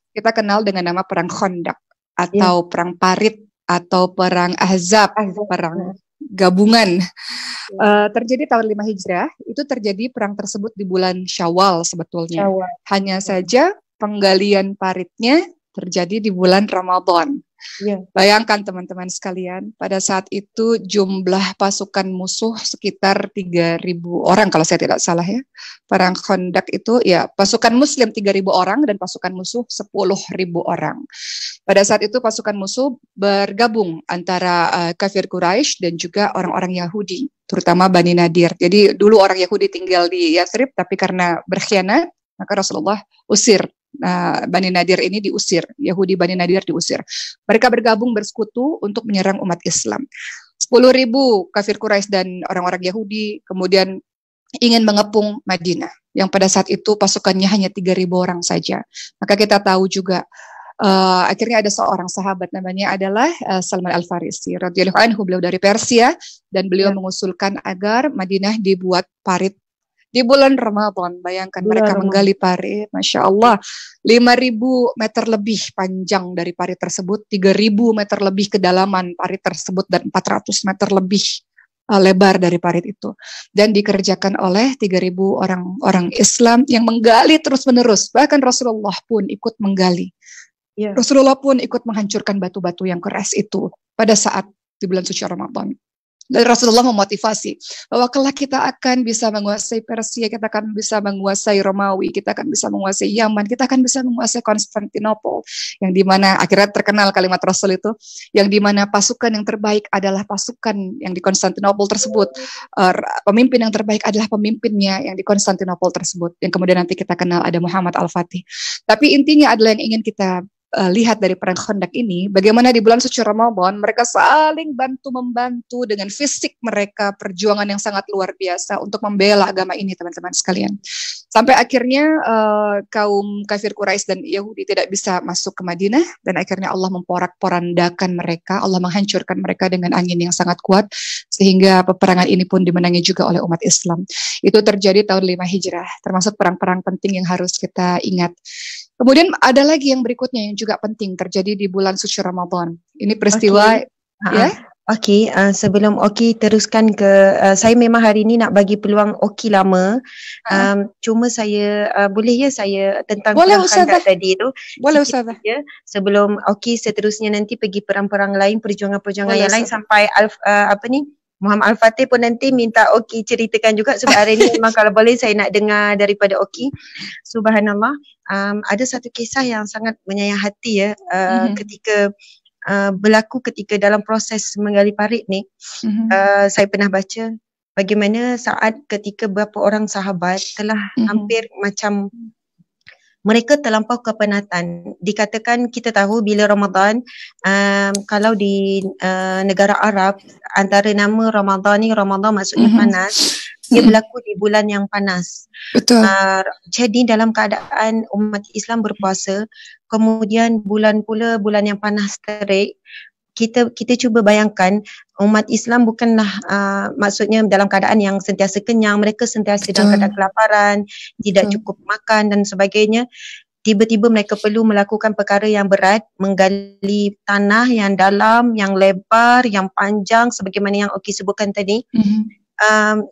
kita kenal dengan nama Perang Khandaq atau Perang Parit atau Perang Ahzab, perang gabungan. Terjadi tahun 5 Hijrah, itu terjadi perang tersebut di bulan Syawal sebetulnya. Hanya saja penggalian paritnya terjadi di bulan Ramadan. Bayangkan teman-teman sekalian, pada saat itu jumlah pasukan musuh sekitar 3.000 orang kalau saya tidak salah ya. Perang Khandaq itu ya pasukan muslim 3.000 orang dan pasukan musuh 10.000 orang. Pada saat itu pasukan musuh bergabung antara kafir Quraisy dan juga orang-orang Yahudi, terutama Bani Nadir. Jadi dulu orang Yahudi tinggal di Yathrib, tapi karena berkhianat maka Rasulullah usir. Bani Nadir ini diusir, Yahudi Bani Nadir diusir. Mereka bergabung bersekutu untuk menyerang umat Islam. 10.000 kafir Quraisy dan orang-orang Yahudi, kemudian ingin mengepung Madinah, yang pada saat itu pasukannya hanya 3.000 orang saja. Maka kita tahu juga akhirnya ada seorang sahabat namanya adalah Salman Al-Farisi radhiyallahu anhu, beliau dari Persia, dan beliau mengusulkan agar Madinah dibuat parit di bulan Ramadan. Bayangkan mereka menggali parit, Masya Allah, 5.000 meter lebih panjang dari parit tersebut, 3.000 meter lebih kedalaman parit tersebut, dan 400 meter lebih lebar dari parit itu, dan dikerjakan oleh 3.000 orang Islam yang menggali terus-menerus. Bahkan Rasulullah pun ikut menggali. Rasulullah pun ikut menghancurkan batu-batu yang keras itu pada saat di bulan suci Ramadan. Dan Rasulullah memotivasi bahwa kelak kita akan bisa menguasai Persia, kita akan bisa menguasai Romawi, kita akan bisa menguasai Yaman, kita akan bisa menguasai Konstantinopel, yang dimana akhirnya terkenal kalimat Rasul itu, yang dimana pasukan yang terbaik adalah pasukan yang di Konstantinopel tersebut, pemimpin yang terbaik adalah pemimpinnya yang di Konstantinopel tersebut, yang kemudian nanti kita kenal ada Muhammad Al-Fatih. Tapi intinya adalah yang ingin kita lihat dari perang Khandaq ini, bagaimana di bulan suci Ramadan mereka saling bantu-membantu dengan fisik mereka, perjuangan yang sangat luar biasa untuk membela agama ini, teman-teman sekalian. Sampai akhirnya kaum kafir Quraisy dan Yahudi tidak bisa masuk ke Madinah, dan akhirnya Allah memporak-porandakan mereka, Allah menghancurkan mereka dengan angin yang sangat kuat, sehingga peperangan ini pun dimenangi juga oleh umat Islam. Itu terjadi tahun 5 Hijrah, termasuk perang-perang penting yang harus kita ingat. Kemudian ada lagi yang berikutnya yang juga penting terjadi di bulan suci Ramadan. Ini peristiwa ya. Okey, sebelum Oki teruskan ke saya memang hari ini nak bagi peluang Oki lama. Cuma saya boleh ya saya tentang perang Khandaq tadi tu. Boleh Ustazah. Ya, sebelum Oki seterusnya nanti pergi perang-perang lain, perjuangan-perjuangan yang lain sampai Muhammad Al-Fatih pun nanti minta Oki ceritakan juga, sebab hari ini memang kalau boleh saya nak dengar daripada Oki. Subhanallah, ada satu kisah yang sangat menyayat hati ya, ketika berlaku ketika dalam proses menggali parit ni. Saya pernah baca bagaimana saat ketika beberapa orang sahabat telah hampir macam mereka terlampau kepenatan. Dikatakan, kita tahu bila Ramadan, kalau di negara Arab, antara nama Ramadan ni, Ramadan maksudnya panas, dia berlaku di bulan yang panas. Betul. Jadi dalam keadaan umat Islam berpuasa, kemudian bulan yang panas terik, kita cuba bayangkan umat Islam bukanlah maksudnya dalam keadaan yang sentiasa kenyang, mereka sentiasa dalam keadaan kelaparan, tidak cukup makan dan sebagainya. Tiba-tiba mereka perlu melakukan perkara yang berat, menggali tanah yang dalam, yang lebar, yang panjang sebagaimana yang Oki sebutkan tadi.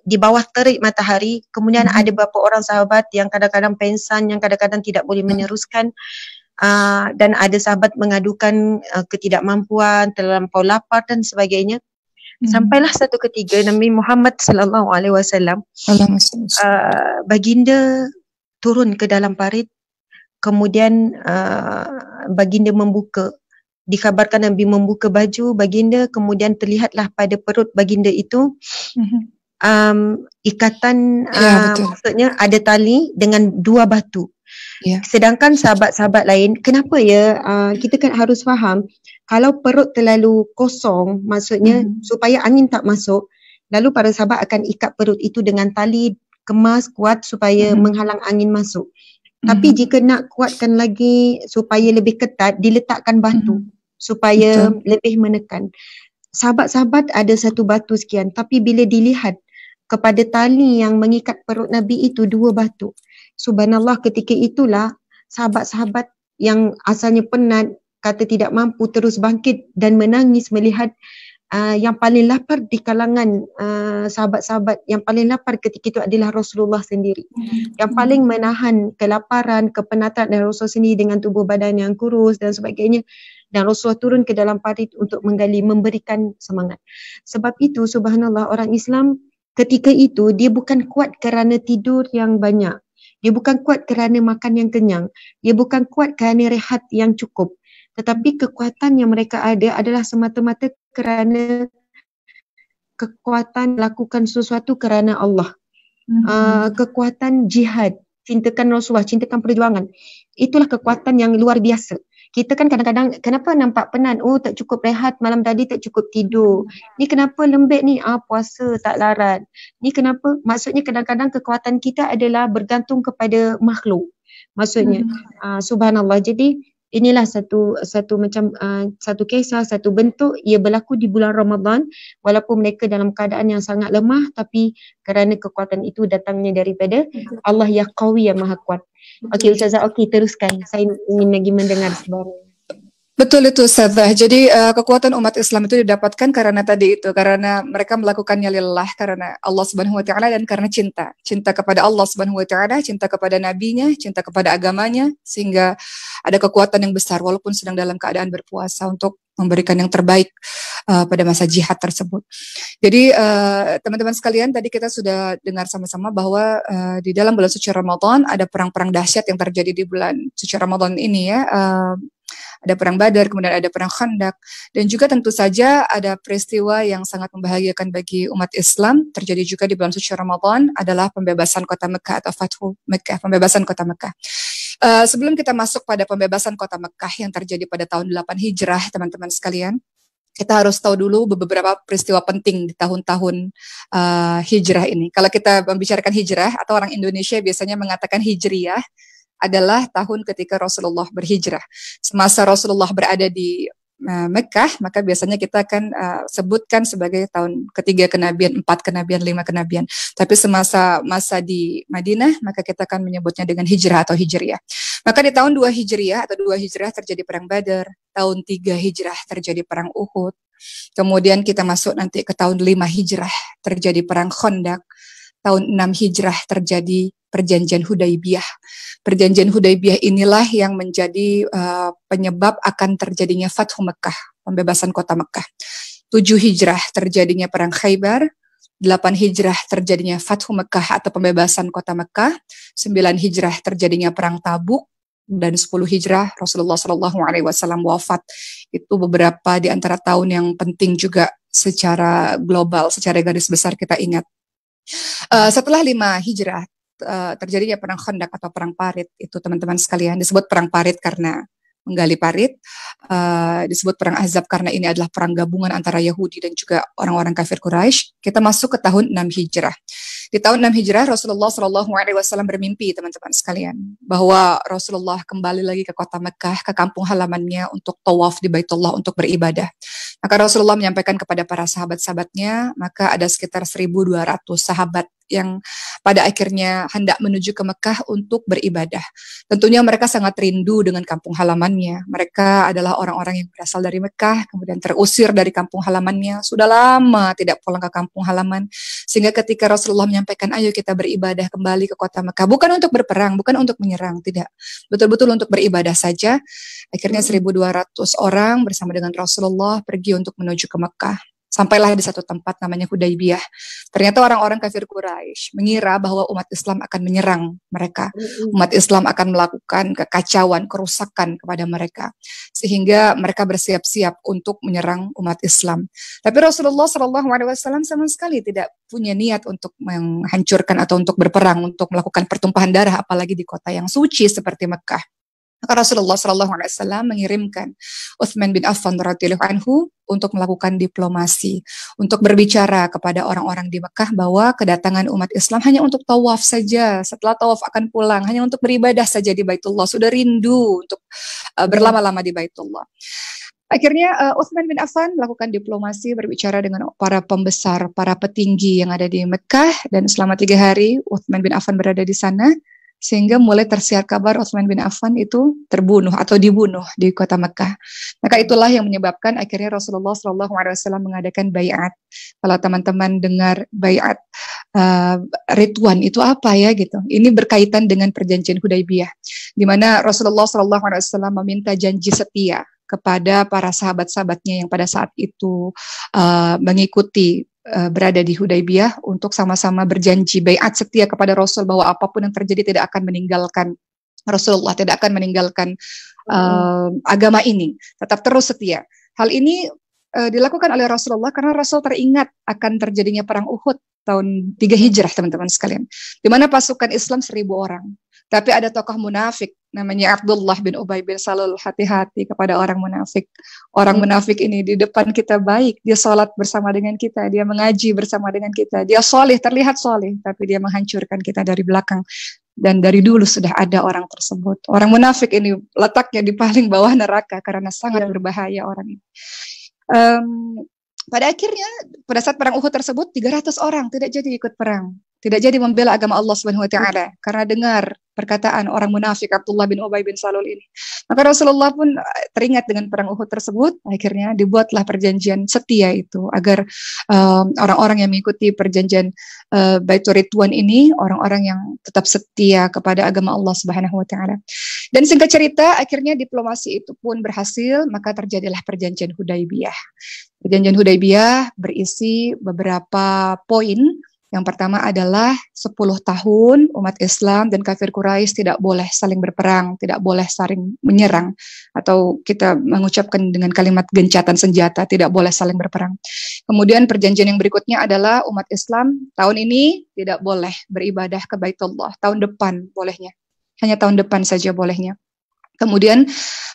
Di bawah terik matahari. Kemudian ada beberapa orang sahabat yang kadang-kadang pengsan, yang kadang-kadang tidak boleh meneruskan. Dan ada sahabat mengadukan ketidakmampuan, terlampau lapar dan sebagainya. Sampailah satu ketika Nabi Muhammad sallallahu alaihi wasallam, baginda turun ke dalam parit, kemudian baginda membuka. Dikabarkan Nabi membuka baju baginda, kemudian terlihatlah pada perut baginda itu ikatan, maksudnya ada tali dengan 2 batu. Sedangkan sahabat-sahabat lain, kenapa ya, kita kan harus faham, kalau perut terlalu kosong, maksudnya supaya angin tak masuk, lalu para sahabat akan ikat perut itu dengan tali kemas kuat supaya menghalang angin masuk. Tapi jika nak kuatkan lagi supaya lebih ketat, diletakkan batu supaya lebih menekan. Sahabat-sahabat ada 1 batu sekian, tapi bila dilihat kepada tali yang mengikat perut Nabi itu 2 batu. Subhanallah, ketika itulah sahabat-sahabat yang asalnya penat, kata tidak mampu, terus bangkit dan menangis melihat yang paling lapar di kalangan sahabat-sahabat, yang paling lapar ketika itu adalah Rasulullah sendiri. Yang paling menahan kelaparan, kepenatan dan Rasul sendiri dengan tubuh badan yang kurus dan sebagainya. Dan Rasulullah turun ke dalam parit untuk menggali, memberikan semangat. Sebab itu subhanallah, orang Islam ketika itu dia bukan kuat kerana tidur yang banyak. Dia bukan kuat kerana makan yang kenyang. Dia bukan kuat kerana rehat yang cukup. Tetapi kekuatan yang mereka ada adalah semata-mata kerana kekuatan lakukan sesuatu kerana Allah. Kekuatan jihad, cintakan Rasulullah, cintakan perjuangan. Itulah kekuatan yang luar biasa. kita kan kadang-kadang kenapa nampak penat, oh tak cukup rehat malam tadi, tak cukup tidur, ni kenapa lembek ni, puasa tak larat, ni kenapa, maksudnya kadang-kadang kekuatan kita adalah bergantung kepada makhluk, maksudnya subhanallah. Jadi inilah satu macam satu kisah, satu bentuk ia berlaku di bulan Ramadan, walaupun mereka dalam keadaan yang sangat lemah, tapi kerana kekuatan itu datangnya daripada Allah yang qawi, yang maha kuat. Okey Ustazah, okey teruskan, saya ingin lagi mendengar sebarang. Betul itu Ustazah. Jadi kekuatan umat Islam itu didapatkan karena tadi itu, karena mereka melakukannya lillah, karena Allah Subhanahu wa taala, dan karena cinta kepada Allah Subhanahu wa taala, cinta kepada nabinya, cinta kepada agamanya, sehingga ada kekuatan yang besar walaupun sedang dalam keadaan berpuasa untuk memberikan yang terbaik pada masa jihad tersebut. Jadi teman-teman sekalian, tadi kita sudah dengar sama-sama bahwa di dalam bulan suci Ramadan ada perang-perang dahsyat yang terjadi di bulan suci Ramadan ini ya. Ada perang Badar, kemudian ada perang Khandaq, dan juga tentu saja ada peristiwa yang sangat membahagiakan bagi umat Islam terjadi juga di bulan suci Ramadan, adalah pembebasan kota Mekah atau Fathu Mekah, pembebasan kota Mekah. Sebelum kita masuk pada pembebasan kota Mekah yang terjadi pada tahun 8 Hijrah, teman-teman sekalian, kita harus tahu dulu beberapa peristiwa penting di tahun-tahun hijrah ini. Kalau kita membicarakan hijrah, atau orang Indonesia biasanya mengatakan hijriyah, adalah tahun ketika Rasulullah berhijrah. Semasa Rasulullah berada di Mekah, maka biasanya kita akan sebutkan sebagai tahun ketiga kenabian, 4 kenabian, 5 kenabian. Tapi semasa di Madinah, maka kita akan menyebutnya dengan hijrah atau hijriyah. Maka di tahun 2 hijriyah atau 2 hijrah terjadi perang Badar, tahun 3 hijrah terjadi perang Uhud. Kemudian kita masuk nanti ke tahun 5 hijrah terjadi perang Khandaq. Tahun 6 hijrah terjadi perjanjian Hudaibiyah. Perjanjian Hudaibiyah inilah yang menjadi penyebab akan terjadinya Fathu Mekah, pembebasan kota Mekah. 7 hijrah terjadinya perang Khaybar. 8 hijrah terjadinya Fathu Mekah atau pembebasan kota Mekah. 9 hijrah terjadinya perang Tabuk. Dan 10 hijrah Rasulullah SAW wafat. Itu beberapa di antara tahun yang penting juga secara global, secara garis besar kita ingat. Setelah 5 hijrah terjadinya perang Khandaq atau perang parit, itu teman-teman sekalian disebut perang parit karena menggali parit, disebut perang Ahzab karena ini adalah perang gabungan antara Yahudi dan juga orang-orang kafir Quraisy. Kita masuk ke tahun 6 hijrah. Di tahun 6 hijrah Rasulullah SAW bermimpi, teman-teman sekalian, bahwa Rasulullah kembali lagi ke kota Mekah, ke kampung halamannya untuk tawaf di Baitullah, untuk beribadah. Maka Rasulullah menyampaikan kepada para sahabat-sahabatnya, maka ada sekitar 1.200 sahabat yang pada akhirnya hendak menuju ke Mekah untuk beribadah. Tentunya mereka sangat rindu dengan kampung halamannya. Mereka adalah orang-orang yang berasal dari Mekah, kemudian terusir dari kampung halamannya, sudah lama tidak pulang ke kampung halaman, sehingga ketika Rasulullah menyampaikan, ayo kita beribadah kembali ke kota Mekah, bukan untuk berperang, bukan untuk menyerang, tidak, betul-betul untuk beribadah saja. Akhirnya 1.200 orang bersama dengan Rasulullah pergi untuk menuju ke Mekah. Sampailah di satu tempat namanya Hudaibiyah. Ternyata orang-orang kafir Quraisy mengira bahwa umat Islam akan menyerang mereka. Umat Islam akan melakukan kekacauan, kerusakan kepada mereka. Sehingga mereka bersiap-siap untuk menyerang umat Islam. Tapi Rasulullah SAW sama sekali tidak punya niat untuk menghancurkan atau untuk berperang, untuk melakukan pertumpahan darah, apalagi di kota yang suci seperti Mekah. Maka Rasulullah SAW mengirimkan Utsman bin Affan radhiyallahu anhu untuk melakukan diplomasi, untuk berbicara kepada orang-orang di Mekah bahwa kedatangan umat Islam hanya untuk tawaf saja, setelah tawaf akan pulang, hanya untuk beribadah saja di Baitullah, sudah rindu untuk berlama-lama di Baitullah. Akhirnya Utsman bin Affan melakukan diplomasi, berbicara dengan para pembesar, para petinggi yang ada di Mekah, dan selama 3 hari Utsman bin Affan berada di sana. Sehingga mulai tersiar kabar Utsman bin Affan itu terbunuh atau dibunuh di kota Mekah. Maka itulah yang menyebabkan akhirnya Rasulullah SAW mengadakan baiat. Kalau teman-teman dengar baiat Ridwan itu apa ya gitu? Ini berkaitan dengan perjanjian Hudaibiyah, di mana Rasulullah SAW meminta janji setia kepada para sahabat-sahabatnya yang pada saat itu mengikuti berada di Hudaibiyah untuk sama-sama berjanji baiat setia kepada Rasul bahwa apapun yang terjadi tidak akan meninggalkan Rasulullah, tidak akan meninggalkan agama ini, tetap terus setia. Hal ini dilakukan oleh Rasulullah karena Rasul teringat akan terjadinya perang Uhud tahun 3 Hijrah teman-teman sekalian, di mana pasukan Islam 1.000 orang. Tapi ada tokoh munafik namanya Abdullah bin Ubay bin Salul. Hati-hati kepada orang munafik. Orang munafik ini di depan kita baik, dia sholat bersama dengan kita, dia mengaji bersama dengan kita, dia soleh, terlihat soleh, tapi dia menghancurkan kita dari belakang. Dan dari dulu sudah ada orang tersebut. Orang munafik ini letaknya di paling bawah neraka karena sangat berbahaya orang ini. Pada akhirnya, pada saat perang Uhud tersebut, 300 orang tidak jadi ikut perang. Tidak jadi membela agama Allah Subhanahu wa taala karena dengar perkataan orang munafik Abdullah bin Ubay bin Salul ini. Maka Rasulullah pun teringat dengan perang Uhud tersebut, akhirnya dibuatlah perjanjian setia itu agar orang-orang yang mengikuti perjanjian Baitur Ridwan ini orang-orang yang tetap setia kepada agama Allah Subhanahu wa taala. Dan singkat cerita, akhirnya diplomasi itu pun berhasil, maka terjadilah perjanjian Hudaibiyah. Perjanjian Hudaibiyah berisi beberapa poin. Yang pertama adalah 10 tahun umat Islam dan kafir Quraisy tidak boleh saling berperang, tidak boleh saling menyerang, atau kita mengucapkan dengan kalimat gencatan senjata, tidak boleh saling berperang. Kemudian perjanjian yang berikutnya adalah umat Islam tahun ini tidak boleh beribadah ke Baitullah, tahun depan bolehnya. Hanya tahun depan saja bolehnya. Kemudian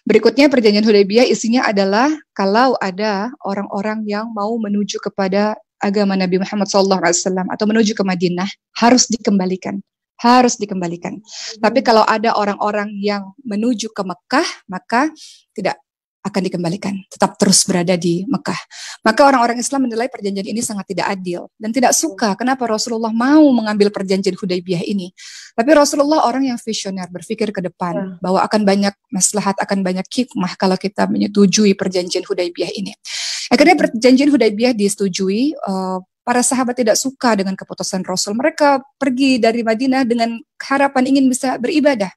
berikutnya perjanjian Hudaibiyah isinya adalah kalau ada orang-orang yang mau menuju kepada agama Nabi Muhammad SAW atau menuju ke Madinah harus dikembalikan. Tapi kalau ada orang-orang yang menuju ke Mekah, maka tidak akan dikembalikan, tetap terus berada di Mekah. Maka orang-orang Islam menilai perjanjian ini sangat tidak adil dan tidak suka kenapa Rasulullah mau mengambil perjanjian Hudaibiyah ini. Tapi Rasulullah orang yang visioner, berpikir ke depan bahwa akan banyak maslahat, akan banyak hikmah kalau kita menyetujui perjanjian Hudaibiyah ini. Akhirnya perjanjian Hudaibiyah disetujui. Para sahabat tidak suka dengan keputusan Rasul. Mereka pergi dari Madinah dengan harapan ingin bisa beribadah.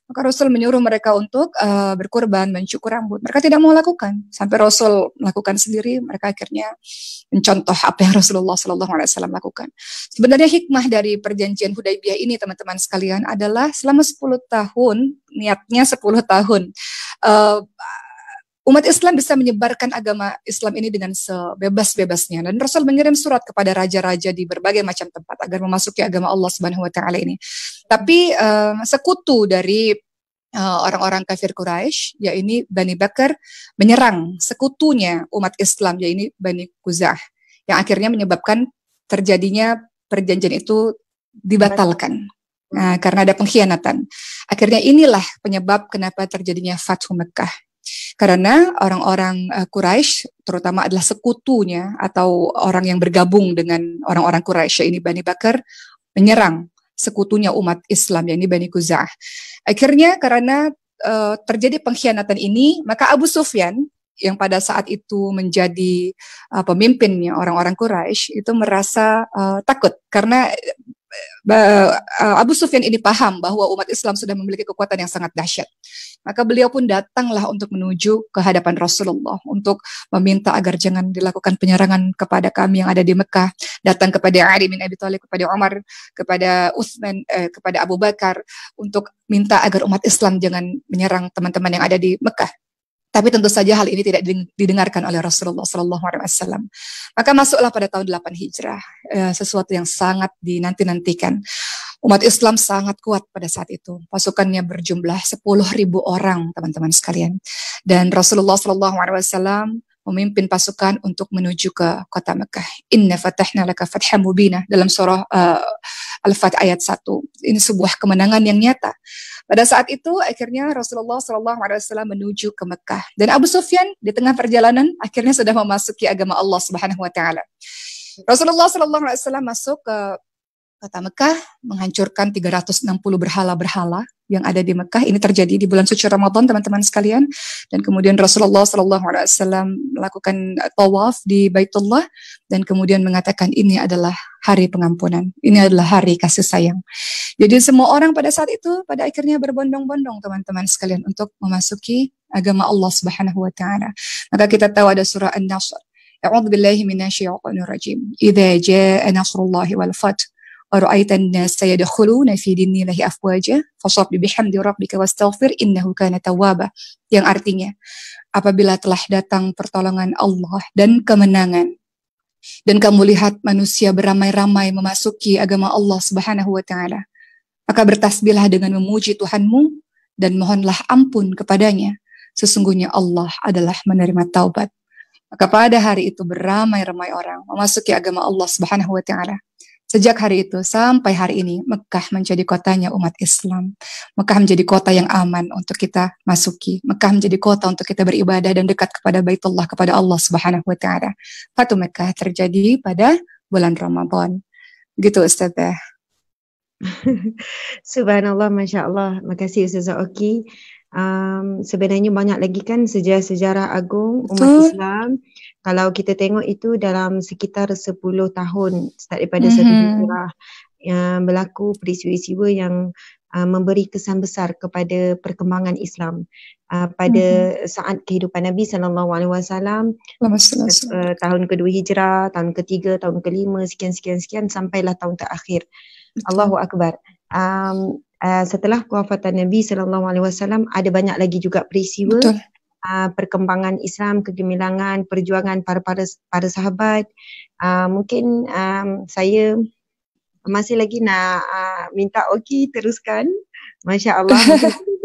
Maka Rasul menyuruh mereka untuk berkurban, mencukur rambut. Mereka tidak mau lakukan. Sampai Rasul melakukan sendiri, mereka akhirnya mencontoh apa yang Rasulullah SAW lakukan. Sebenarnya hikmah dari perjanjian Hudaibiyah ini, teman-teman sekalian, adalah selama 10 tahun, niatnya 10 tahun, umat Islam bisa menyebarkan agama Islam ini dengan sebebas-bebasnya. Dan Rasul mengirim surat kepada raja-raja di berbagai macam tempat agar memasuki agama Allah Subhanahu wa taala ini. Tapi sekutu dari orang-orang kafir Quraisy, yaitu Bani Bakar, menyerang sekutunya umat Islam, yaitu Bani Khuza'ah, yang akhirnya menyebabkan terjadinya perjanjian itu dibatalkan. Nah, karena ada pengkhianatan. Akhirnya inilah penyebab kenapa terjadinya Fathu Mekah. Karena orang-orang Quraisy, terutama adalah sekutunya atau orang yang bergabung dengan orang-orang Quraisy ini Bani Bakar, menyerang sekutunya umat Islam, yakni Bani Khuza'ah. Akhirnya karena terjadi pengkhianatan ini, maka Abu Sufyan yang pada saat itu menjadi pemimpinnya orang-orang Quraisy itu merasa takut karena Abu Sufyan ini paham bahwa umat Islam sudah memiliki kekuatan yang sangat dahsyat. Maka beliau pun datanglah untuk menuju ke hadapan Rasulullah untuk meminta agar jangan dilakukan penyerangan kepada kami yang ada di Mekah. Datang kepada Ali bin Abi Thalib, kepada Umar, kepada Utsman, kepada Abu Bakar untuk minta agar umat Islam jangan menyerang teman-teman yang ada di Mekah. Tapi tentu saja hal ini tidak didengarkan oleh Rasulullah SAW. Maka masuklah pada tahun 8 Hijrah, sesuatu yang sangat dinanti-nantikan. Umat Islam sangat kuat pada saat itu. Pasukannya berjumlah 10.000 orang, teman-teman sekalian. Dan Rasulullah SAW memimpin pasukan untuk menuju ke kota Mekah. Inna fatahna laka fatham mubina, dalam surah Al-Fath ayat 1. Ini sebuah kemenangan yang nyata. Pada saat itu akhirnya Rasulullah SAW menuju ke Mekah. Dan Abu Sufyan di tengah perjalanan akhirnya sudah memasuki agama Allah Subhanahu wa taala. Rasulullah SAW masuk ke kota Mekah, menghancurkan 360 berhala-berhala yang ada di Mekah. Ini terjadi di bulan suci Ramadan, teman-teman sekalian. Dan kemudian Rasulullah SAW melakukan tawaf di Baitullah dan kemudian mengatakan ini adalah hari pengampunan. Ini adalah hari kasih sayang. Jadi semua orang pada saat itu pada akhirnya berbondong-bondong, teman-teman sekalian, untuk memasuki agama Allah Subhanahu wa taala. Maka kita tahu ada surah An-Nasr. A'udzu billahi minasyaitonir rajim. Idza jaa nasrullahi wal fath Ara'aitan nas yadkhuluna fi dinillahi afwaja fasabbih bihamdi rabbika wastaghfir innahu kana tawwaba, yang artinya apabila telah datang pertolongan Allah dan kemenangan, dan kamu lihat manusia beramai-ramai memasuki agama Allah Subhanahu wa taala, maka bertasbihlah dengan memuji Tuhanmu dan mohonlah ampun kepadanya. Sesungguhnya Allah adalah menerima taubat. Maka pada hari itu beramai-ramai orang memasuki agama Allah Subhanahu wa taala. Sejak hari itu sampai hari ini Mekah menjadi kotanya umat Islam. Mekah menjadi kota yang aman untuk kita masuki. Mekah menjadi kota untuk kita beribadah dan dekat kepada Baitullah, kepada Allah Subhanahu wa taala. Fatu Mekah terjadi pada bulan Ramadan. Gitu Ustazah. Subhanallah, Masya Allah. Makasih Ustazah Oki. Sebenarnya banyak lagi kan sejarah-sejarah agung umat Islam. Kalau kita tengok itu dalam sekitar 10 tahun start daripada satu hijrah yang berlaku peristiwa-peristiwa yang memberi kesan besar kepada perkembangan Islam pada saat kehidupan Nabi SAW, tahun kedua hijrah, tahun ketiga, tahun kelima, sekian sampailah tahun terakhir. Allahu Akbar. Setelah kewafatan Nabi SAW ada banyak lagi juga peristiwa perkembangan Islam, kegemilangan, perjuangan para sahabat. Mungkin saya masih lagi nak minta Oki teruskan. Masya Allah,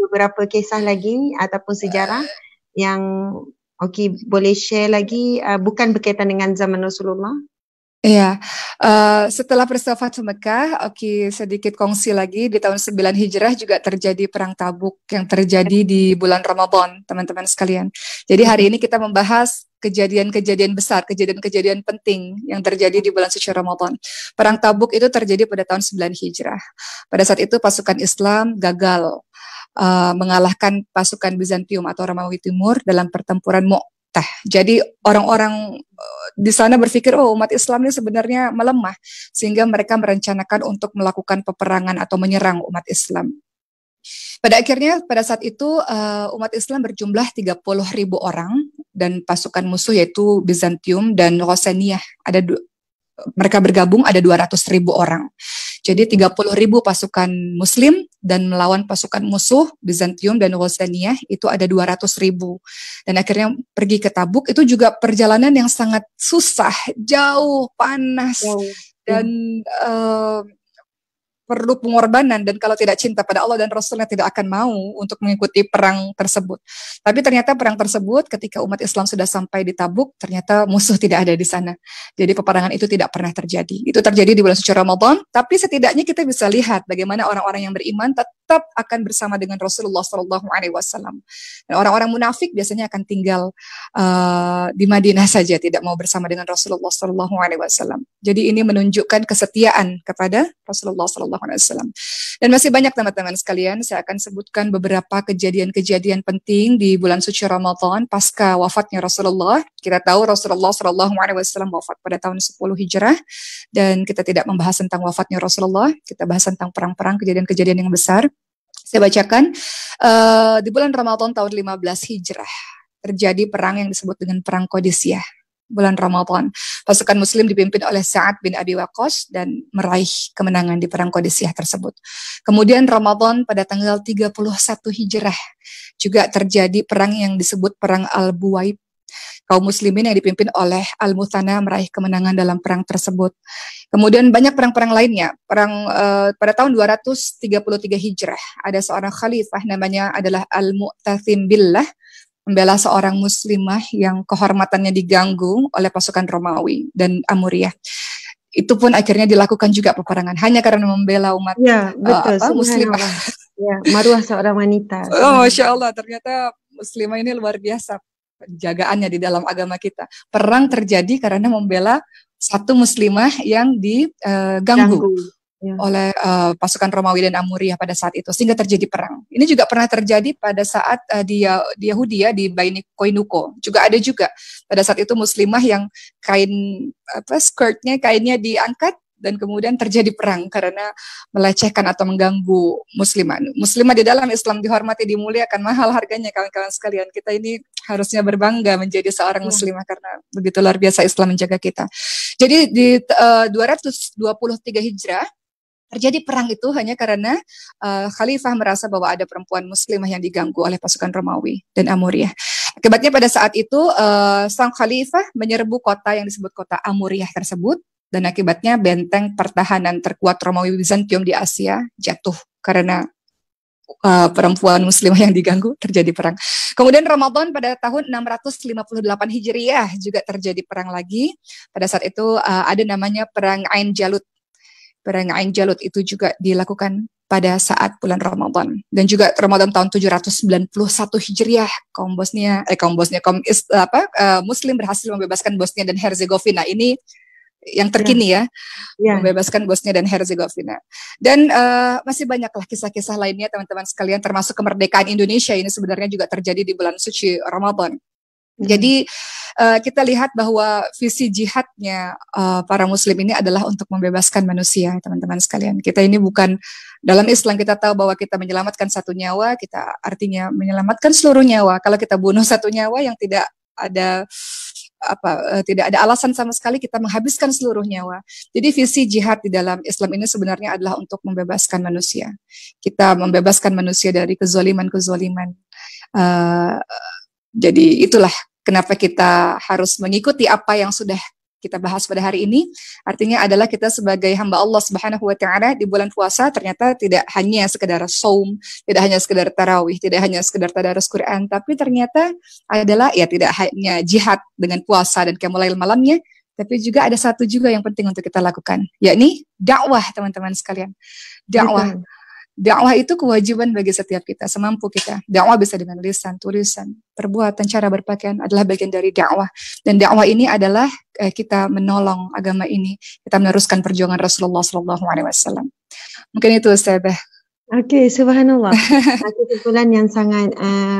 beberapa kisah lagi ataupun sejarah yang Oki boleh share lagi, bukan berkaitan dengan zaman Rasulullah. Iya, setelah peristiwa Fathu Mekah, Oki sedikit kongsi lagi, di tahun 9 Hijrah juga terjadi perang Tabuk yang terjadi di bulan Ramadan, teman-teman sekalian. Jadi hari ini kita membahas kejadian-kejadian besar, kejadian-kejadian penting yang terjadi di bulan suci Ramadan. Perang Tabuk itu terjadi pada tahun 9 Hijrah. Pada saat itu pasukan Islam gagal mengalahkan pasukan Bizantium atau Romawi Timur dalam pertempuran Mu'tah. Jadi orang-orang di sana berpikir, oh umat Islam ini sebenarnya melemah, sehingga mereka merencanakan untuk melakukan peperangan atau menyerang umat Islam. Pada akhirnya pada saat itu umat Islam berjumlah 30.000 orang dan pasukan musuh yaitu Bizantium dan Rosaniyah mereka bergabung ada 200.000 orang. Jadi 30.000 pasukan Muslim dan melawan pasukan musuh Bizantium dan Rosaniyah itu ada 200.000. Dan akhirnya pergi ke Tabuk itu juga perjalanan yang sangat susah, jauh, panas dan perlu pengorbanan, dan kalau tidak cinta pada Allah dan Rasulnya tidak akan mau untuk mengikuti perang tersebut. Tapi ternyata perang tersebut ketika umat Islam sudah sampai di Tabuk, ternyata musuh tidak ada di sana. Jadi peperangan itu tidak pernah terjadi. Itu terjadi di bulan suci Ramadan, tapi setidaknya kita bisa lihat bagaimana orang-orang yang beriman tetap akan bersama dengan Rasulullah SAW. Dan orang-orang munafik biasanya akan tinggal di Madinah saja, tidak mau bersama dengan Rasulullah SAW. Jadi ini menunjukkan kesetiaan kepada Rasulullah SAW. Dan masih banyak teman-teman sekalian, saya akan sebutkan beberapa kejadian-kejadian penting di bulan suci Ramadan pasca wafatnya Rasulullah. Kita tahu Rasulullah SAW wafat pada tahun 10 Hijrah, dan kita tidak membahas tentang wafatnya Rasulullah, kita bahas tentang perang-perang, kejadian-kejadian yang besar. Saya bacakan, di bulan Ramadan tahun 15 Hijrah terjadi perang yang disebut dengan Perang Qadisiyah. Bulan Ramadan, pasukan Muslim dipimpin oleh Sa'ad bin Abi Waqqas dan meraih kemenangan di Perang Qadisiyah tersebut. Kemudian Ramadan pada tanggal 31 Hijrah juga terjadi perang yang disebut Perang Al-Buwaib. Kaum muslimin yang dipimpin oleh Al-Muthana meraih kemenangan dalam perang tersebut. Kemudian banyak perang-perang lainnya. Perang pada tahun 233 Hijrah ada seorang khalifah namanya adalah Al-Mu'tasim Billah, membela seorang muslimah yang kehormatannya diganggu oleh pasukan Romawi dan Amuriyah. Itu pun akhirnya dilakukan juga peperangan hanya karena membela umat muslimah. Ya, maruah seorang wanita. Oh, Masya Allah, ternyata muslimah ini luar biasa penjagaannya di dalam agama kita. Perang terjadi karena membela satu muslimah yang diganggu oleh pasukan Romawi dan Amuriyah pada saat itu, sehingga terjadi perang. Ini juga pernah terjadi pada saat di Yahudi di Baini Koinuko. Juga ada juga pada saat itu muslimah yang kainnya diangkat dan kemudian terjadi perang karena melecehkan atau mengganggu muslimah. Muslimah di dalam Islam dihormati, dimuliakan, mahal harganya kawan-kawan sekalian. Kita ini harusnya berbangga menjadi seorang muslimah karena begitu luar biasa Islam menjaga kita. Jadi di 223 Hijrah terjadi perang itu hanya karena khalifah merasa bahwa ada perempuan muslimah yang diganggu oleh pasukan Romawi dan Amuriyah. Akibatnya pada saat itu sang khalifah menyerbu kota yang disebut kota Amuriyah tersebut, dan akibatnya benteng pertahanan terkuat Romawi Bizantium di Asia jatuh karena perempuan muslimah yang diganggu, terjadi perang. Kemudian Ramadan pada tahun 658 Hijriah juga terjadi perang lagi. Pada saat itu ada namanya Perang Ain Jalut. Perang Ain Jalut itu juga dilakukan pada saat bulan Ramadan. Dan juga Ramadan tahun 791 Hijriah, Muslim berhasil membebaskan Bosnia dan Herzegovina. Ini yang terkini ya, membebaskan Bosnia dan Herzegovina. Dan masih banyaklah kisah-kisah lainnya teman-teman sekalian, termasuk kemerdekaan Indonesia ini sebenarnya juga terjadi di bulan suci Ramadan. Jadi kita lihat bahwa visi jihadnya para muslim ini adalah untuk membebaskan manusia, teman-teman sekalian. Kita ini bukan, dalam Islam kita tahu bahwa kita menyelamatkan satu nyawa, kita artinya menyelamatkan seluruh nyawa. Kalau kita bunuh satu nyawa yang tidak ada alasan sama sekali, kita menghabiskan seluruh nyawa. Jadi visi jihad di dalam Islam ini sebenarnya adalah untuk membebaskan manusia. Kita membebaskan manusia dari kezaliman-kezaliman. Jadi itulah kenapa kita harus mengikuti apa yang sudah kita bahas pada hari ini. Artinya adalah kita sebagai hamba Allah Subhanahu wa Ta'ala di bulan puasa ternyata tidak hanya sekedar saum, tidak hanya sekedar tarawih, tidak hanya sekedar tadarus Quran, tapi ternyata adalah ya tidak hanya jihad dengan puasa dan qiyamul malamnya, tapi juga ada satu juga yang penting untuk kita lakukan, yakni dakwah, teman-teman sekalian. Dakwah. Betul. Dakwah itu kewajiban bagi setiap kita, semampu kita. Dakwah bisa dengan lisan, tulisan, perbuatan, cara berpakaian adalah bagian dari dakwah. Dan dakwah ini adalah kita menolong agama ini, kita meneruskan perjuangan Rasulullah SAW. Mungkin itu Ustazah. Okey, subhanallah. Kesimpulan yang sangat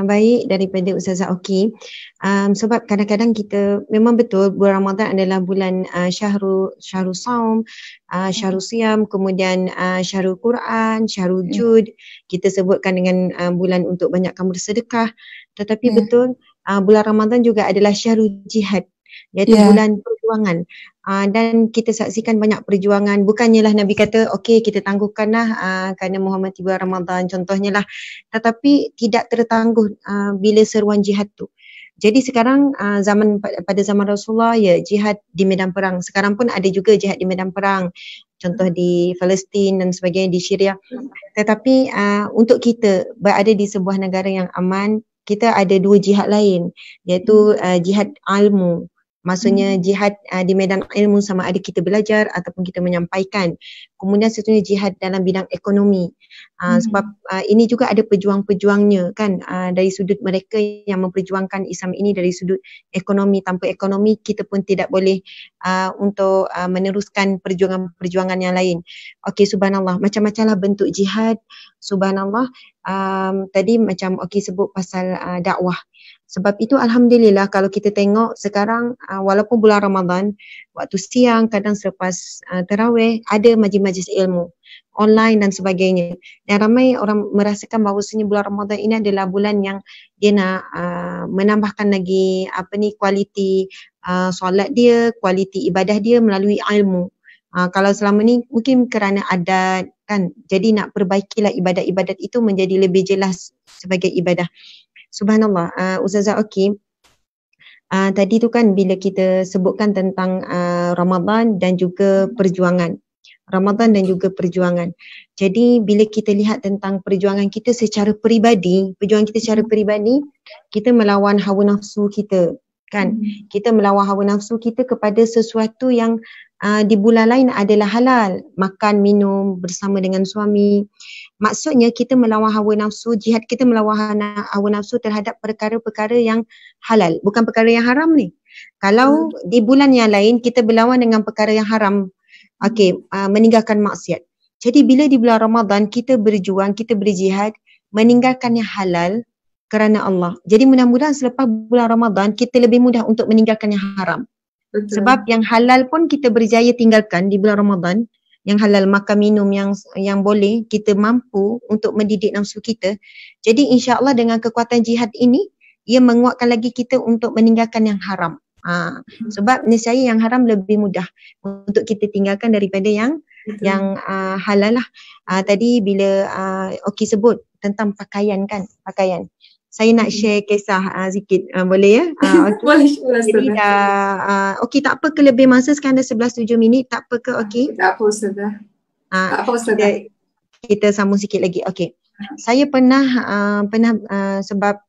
baik daripada Ustazah Oki. Sebab kadang-kadang kita memang betul bulan Ramadan adalah bulan syahrul saum, syahrul siam, kemudian syahrul Quran, syahrul jud. Kita sebutkan dengan bulan untuk banyakkan bersedekah. Tetapi betul bulan Ramadan juga adalah syahrul jihad, iaitu bulan perjuangan. Dan kita saksikan banyak perjuangan. Bukannya lah Nabi kata okey kita tangguhkanlah kerana menghormati bulan Ramadan contohnya lah, tetapi tidak tertangguh bila seruan jihad tu. Jadi sekarang pada zaman Rasulullah ya jihad di medan perang. Sekarang pun ada juga jihad di medan perang, contoh di Palestin dan sebagainya, di Syria. Tetapi untuk kita berada di sebuah negara yang aman, kita ada dua jihad lain, iaitu jihad ilmu. Maksudnya jihad di medan ilmu, sama ada kita belajar ataupun kita menyampaikan. Kemudian satunya jihad dalam bidang ekonomi. Sebab ini juga ada pejuang-pejuangnya kan, dari sudut mereka yang memperjuangkan Islam ini dari sudut ekonomi. Tanpa ekonomi kita pun tidak boleh untuk meneruskan perjuangan-perjuangan yang lain. Okey, subhanallah, macam-macam lah bentuk jihad. Subhanallah. Tadi macam Oki sebut pasal dakwah. Sebab itu alhamdulillah kalau kita tengok sekarang walaupun bulan Ramadan, waktu siang kadang selepas tarawih ada majlis-majlis ilmu online dan sebagainya. Dan ramai orang merasakan bahawasanya bulan Ramadan ini adalah bulan yang dia nak menambahkan lagi kualiti solat dia, kualiti ibadah dia melalui ilmu. Kalau selama ni mungkin kerana adat kan, jadi nak perbaikilah ibadat-ibadat itu menjadi lebih jelas sebagai ibadah. Subhanallah. Ustazah Oki, tadi tu kan bila kita sebutkan tentang Ramadan dan juga perjuangan. Ramadan dan juga perjuangan. Jadi bila kita lihat tentang perjuangan kita secara peribadi, kita melawan hawa nafsu kita kan. Kita melawan hawa nafsu kita kepada sesuatu yang di bulan lain adalah halal, makan, minum bersama dengan suami. Maksudnya kita melawan hawa nafsu, jihad kita melawan hawa nafsu terhadap perkara-perkara yang halal, bukan perkara yang haram ni. Kalau di bulan yang lain kita berlawan dengan perkara yang haram, meninggalkan maksiat. Jadi bila di bulan Ramadan kita berjuang, kita berjihad, meninggalkan yang halal kerana Allah. Jadi mudah-mudahan selepas bulan Ramadan kita lebih mudah untuk meninggalkan yang haram. Betul. Sebab yang halal pun kita berjaya tinggalkan di bulan Ramadan. Yang halal, makan minum yang boleh, kita mampu untuk mendidik nafsu kita. Jadi insya-Allah dengan kekuatan jihad ini, ia menguatkan lagi kita untuk meninggalkan yang haram. Sebab nescaya yang haram lebih mudah untuk kita tinggalkan daripada yang halal lah. Tadi bila Oki sebut tentang pakaian kan, pakaian. saya nak share kisah sikit, boleh ya? Okay. Boleh Jadi Ustazah. dah, okey tak apa ke lebih masa sekarang dah 11:07 minit, tak apa ke okey? Tak apa Ustazah. Tak apa Ustazah. Kita sambung sikit lagi. Okey. Saya pernah sebab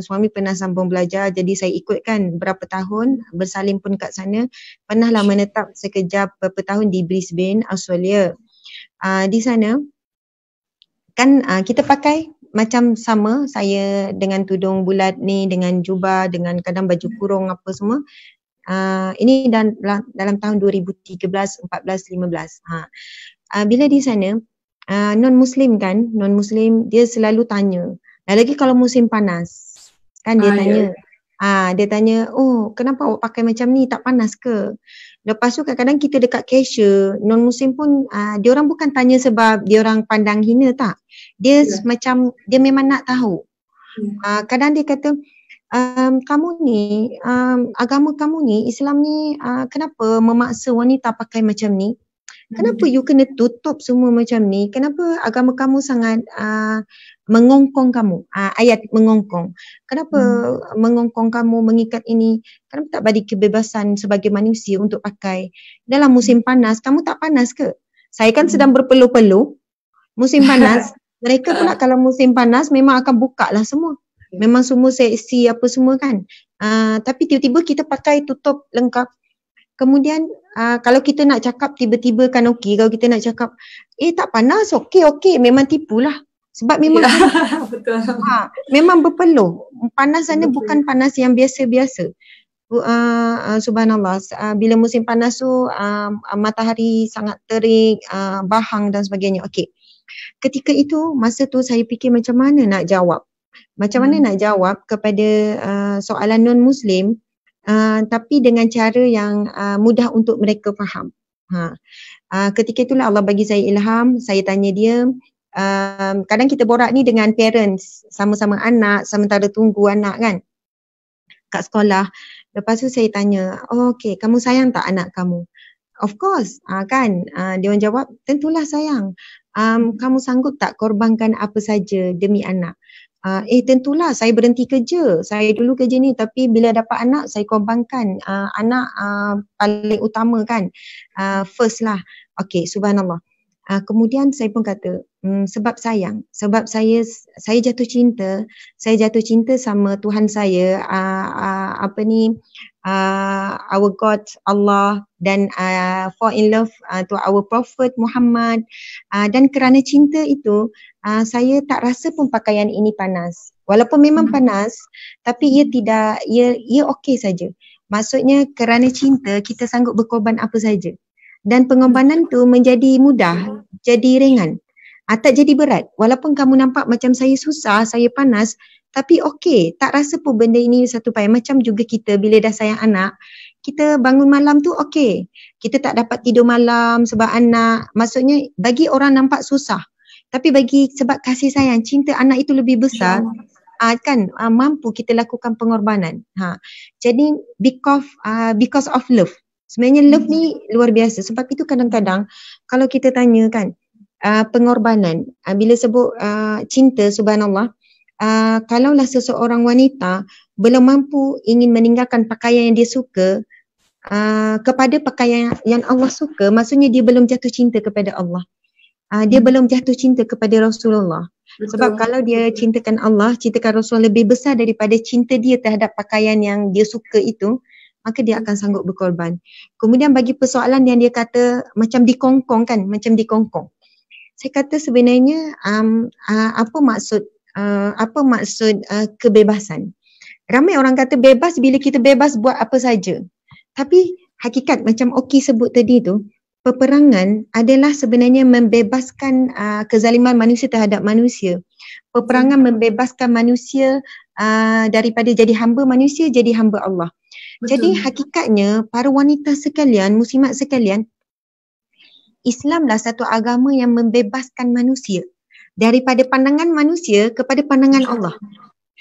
suami pernah sambung belajar, jadi saya ikutkan berapa tahun, bersalin pun kat sana. Pernahlah menetap sekejap beberapa tahun di Brisbane, Australia. Di sana kan kita pakai macam sama, saya dengan tudung bulat ni, dengan jubah, dengan kadang baju kurung apa semua. Ini dalam tahun 2013, 14, 15. Bila di sana non-Muslim kan, non-Muslim dia selalu tanya. Lagi kalau musim panas kan dia tanya. Dia tanya, oh kenapa awak pakai macam ni, tak panas ke? Lepas tu kadang-kadang kita dekat cashier, non-Muslim pun dia orang bukan tanya sebab dia orang pandang hina, tak. Dia macam dia memang nak tahu. Kadang dia kata, kamu ni, agama kamu ni, Islam ni kenapa memaksa wanita pakai macam ni? Kenapa you kena tutup semua macam ni? Kenapa agama kamu sangat mengongkong kamu? Ayat mengongkong. Kenapa mengongkong kamu, mengikat ini? Kenapa tak bagi kebebasan sebagai manusia untuk pakai? Dalam musim panas, kamu tak panas ke? Saya kan sedang berpeluh-peluh. Musim panas, mereka pula kalau musim panas memang akan buka lah semua. Memang semua seksi apa semua kan. Tapi tiba-tiba kita pakai tutup lengkap. Kemudian kalau kita nak cakap tiba-tiba kan okey, kalau kita nak cakap tak panas, okey, memang tipulah. Sebab memang betul. Memang berpeluh. Panas sana bukan panas yang biasa-biasa. Subhanallah, bila musim panas tu matahari sangat terik, bahang dan sebagainya. Okey. Ketika itu, masa tu saya fikir macam mana nak jawab. Macam mana nak jawab kepada soalan non-Muslim tapi dengan cara yang mudah untuk mereka faham. Ketika itulah Allah bagi saya ilham, saya tanya dia, kadang kita borak ni dengan parents, sama-sama anak, sementara tunggu anak kan kat sekolah. Lepas tu saya tanya, okey, kamu sayang tak anak kamu? Of course, kan. Dia orang jawab, tentulah sayang. Kamu sanggup tak korbankan apa saja demi anak? Tentulah saya berhenti kerja. Saya dulu kerja ni tapi bila dapat anak saya korbankan. Anak paling utama kan. First lah. Okey, subhanallah. Kemudian saya pun kata sebab sayang. Sebab saya jatuh cinta. Saya jatuh cinta sama Tuhan saya. Our God Allah, dan fall in love to our Prophet Muhammad, dan kerana cinta itu saya tak rasa pun pakaian ini panas. Walaupun memang panas, tapi ia okey saja. Maksudnya kerana cinta kita sanggup berkorban apa saja. Dan pengorbanan tu menjadi mudah, jadi ringan. Tak jadi berat. Walaupun kamu nampak macam saya susah, saya panas, tapi okey, tak rasa pun benda ini satu payah. Macam juga kita bila dah sayang anak, kita bangun malam tu okey. Kita tak dapat tidur malam sebab anak. Maksudnya bagi orang nampak susah. Tapi sebab kasih sayang, cinta anak itu lebih besar, mampu kita lakukan pengorbanan. Jadi because of love. Sebenarnya love ni luar biasa. Sebab itu kadang-kadang kalau kita tanya kan, pengorbanan, bila sebut cinta, subhanallah, kalaulah seseorang wanita belum mampu ingin meninggalkan pakaian yang dia suka kepada pakaian yang Allah suka, maksudnya dia belum jatuh cinta kepada Allah. Dia belum jatuh cinta kepada Rasulullah. Betul. Sebab kalau dia cintakan Allah, cintakan Rasul lebih besar daripada cinta dia terhadap pakaian yang dia suka itu, maka dia akan sanggup berkorban. Kemudian bagi persoalan yang dia kata macam dikongkong kan, macam dikongkong. Saya kata sebenarnya apa maksud kebebasan? Ramai orang kata bebas bila kita bebas buat apa saja. Tapi hakikat macam Oki sebut tadi tu, peperangan adalah sebenarnya membebaskan kezaliman manusia terhadap manusia. Peperangan membebaskan manusia daripada jadi hamba manusia, jadi hamba Allah. Betul. Jadi hakikatnya para wanita sekalian, muslimat sekalian, Islamlah satu agama yang membebaskan manusia daripada pandangan manusia kepada pandangan Allah.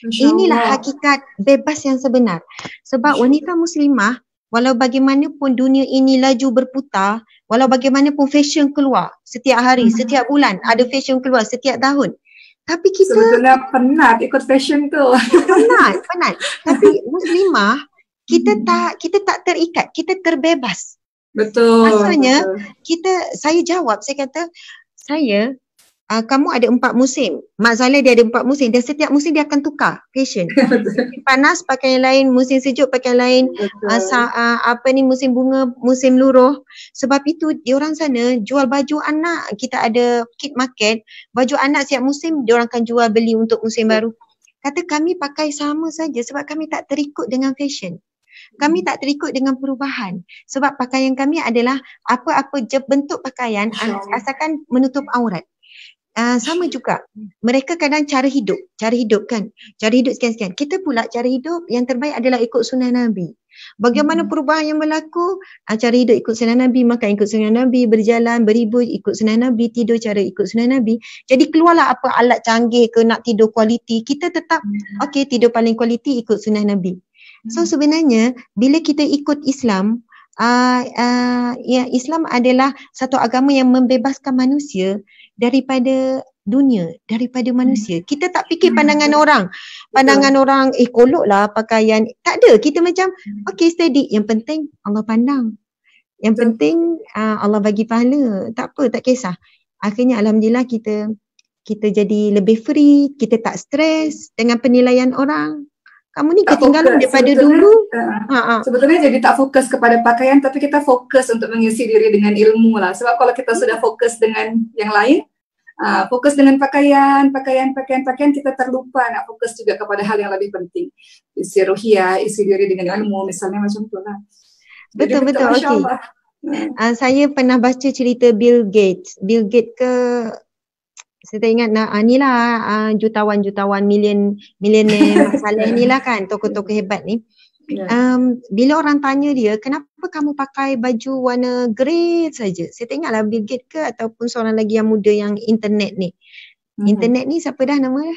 Inilah hakikat bebas yang sebenar. Sebab wanita muslimah, walau bagaimanapun dunia ini laju berputar, walau bagaimanapun fashion keluar setiap hari, setiap bulan ada fashion keluar setiap tahun. Tapi kita sebetulnya penat ikut fashion tu. penat. Tapi muslimah kita tak terikat, kita terbebas. Betul. Maksudnya saya jawab, saya kata kamu ada 4 musim. Mak Saleh dia ada 4 musim dan setiap musim dia akan tukar fashion. Musim panas pakai yang lain, musim sejuk pakai yang lain. Musim bunga, musim luruh. Sebab itu diorang sana jual baju anak. Kita ada kit market, baju anak setiap musim diorang akan jual beli untuk musim baru. Kata kami pakai sama saja sebab kami tak terikut dengan fashion. Kami tak terikut dengan perubahan sebab pakaian kami adalah apa-apa bentuk pakaian asalkan menutup aurat. Sama juga mereka kadang cara hidup kan, cara hidup sekian-sekian. Kita pula cara hidup yang terbaik adalah ikut sunnah Nabi. Bagaimana perubahan yang berlaku, cara hidup ikut sunnah Nabi, makan ikut sunnah Nabi, berjalan, beribu ikut sunnah Nabi, tidur cara ikut sunnah Nabi. Jadi keluarlah apa alat canggih ke nak tidur kualiti, kita tetap tidur paling kualiti ikut sunnah Nabi. So sebenarnya bila kita ikut Islam, Islam adalah satu agama yang membebaskan manusia daripada dunia, daripada manusia. Kita tak fikir pandangan orang. Pandangan orang, kolok lah pakaian. Tak ada. Kita macam, steady. Yang penting Allah pandang. Yang penting Allah bagi pahala. Tak apa, tak kisah. Akhirnya Alhamdulillah kita jadi lebih free. Kita tak stres dengan penilaian orang. Kamu ni ketinggalan daripada dulu. Sebetulnya jadi tak fokus kepada pakaian, tapi kita fokus untuk mengisi diri dengan ilmu lah. Sebab kalau kita sudah fokus dengan yang lain, fokus dengan pakaian, kita terlupa nak fokus juga kepada hal yang lebih penting. Isi ruhiyah, isi diri dengan ilmu, misalnya macam tu lah. Betul. Okey. Saya pernah baca cerita Bill Gates. Bill Gates saya tak ingat jutawan milioner Mak Saleh ni lah kan, tokoh-tokoh hebat ni. Bila orang tanya dia, kenapa kamu pakai baju warna grey saja? Saya tak ingatlah Bill Gates ke ataupun seorang lagi yang muda yang internet ni. Internet ni siapa dah nama dia?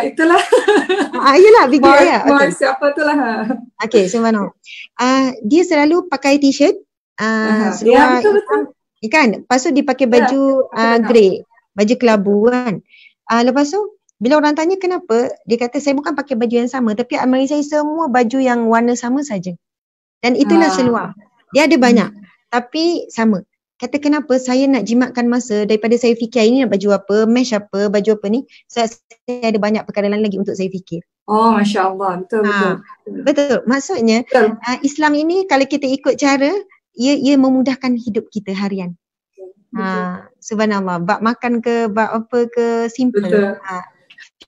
Itulah. Yelah Bill Gates ya. Okay. Siapa tu lah. Okay, subhanallah. Dia selalu pakai t-shirt, seluar hitam, kan? Lepas tu dia pakai baju grey. Baju kelabu kan. Lepas tu bila orang tanya kenapa, dia kata saya bukan pakai baju yang sama tapi almari saya semua baju yang warna sama saja. Dan itulah seluar. Dia ada banyak tapi sama. Kata kenapa saya nak jimatkan masa daripada saya fikir ini nak baju apa, mesh apa, baju apa ni. Saya ada banyak perkara lain lagi untuk saya fikir. Oh, Masya Allah. Betul. Maksudnya Islam ini kalau kita ikut cara, ia memudahkan hidup kita harian. Subhanallah, bab makan ke bab apa ke simple.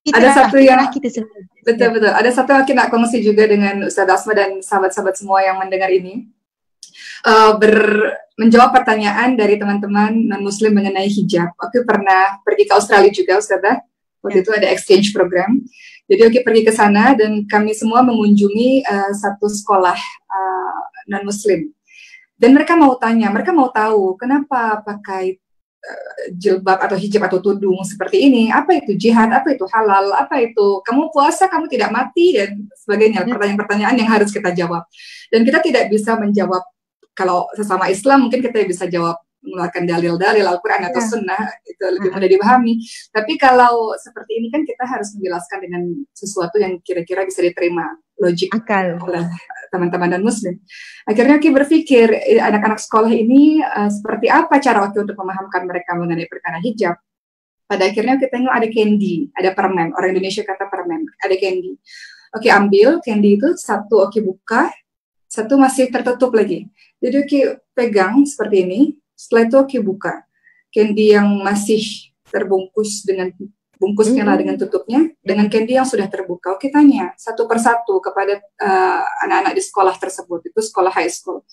Ada satu yang betul. Ada satu yang nak kongsi juga dengan Ustaz Asma dan sahabat-sahabat semua yang mendengar ini. Menjawab pertanyaan dari teman-teman non-muslim mengenai hijab. Aku pernah pergi ke Australia juga, Ustazah. Waktu itu ada exchange program. Jadi aku pergi ke sana dan kami semua mengunjungi satu sekolah non-muslim. Dan mereka mau tahu kenapa pakai jilbab atau hijab atau tudung seperti ini, apa itu jihad, apa itu halal, apa itu kamu puasa, kamu tidak mati dan sebagainya, pertanyaan-pertanyaan yang harus kita jawab. Dan kita tidak bisa menjawab, kalau sesama Islam mungkin kita bisa jawab mengeluarkan dalil-dalil Al-Quran atau Sunnah, itu lebih mudah dipahami. Tapi kalau seperti ini kan kita harus menjelaskan dengan sesuatu yang kira-kira bisa diterima logik oleh teman-teman dan muslim. Akhirnya Oki berpikir anak-anak sekolah ini seperti apa cara Oki untuk memahamkan mereka mengenai perkara hijab. Pada akhirnya kita tengok ada candy, ada permen, orang Indonesia kata permen, ada candy. Oki ambil candy itu, satu Oki buka, satu masih tertutup lagi. Jadi Oki pegang seperti ini. Setelah itu Oki buka candy yang masih terbungkus dengan bungkusnya lah dengan tutupnya, dengan candy yang sudah terbuka. Oki tanya satu persatu kepada anak-anak di sekolah tersebut, itu sekolah high school.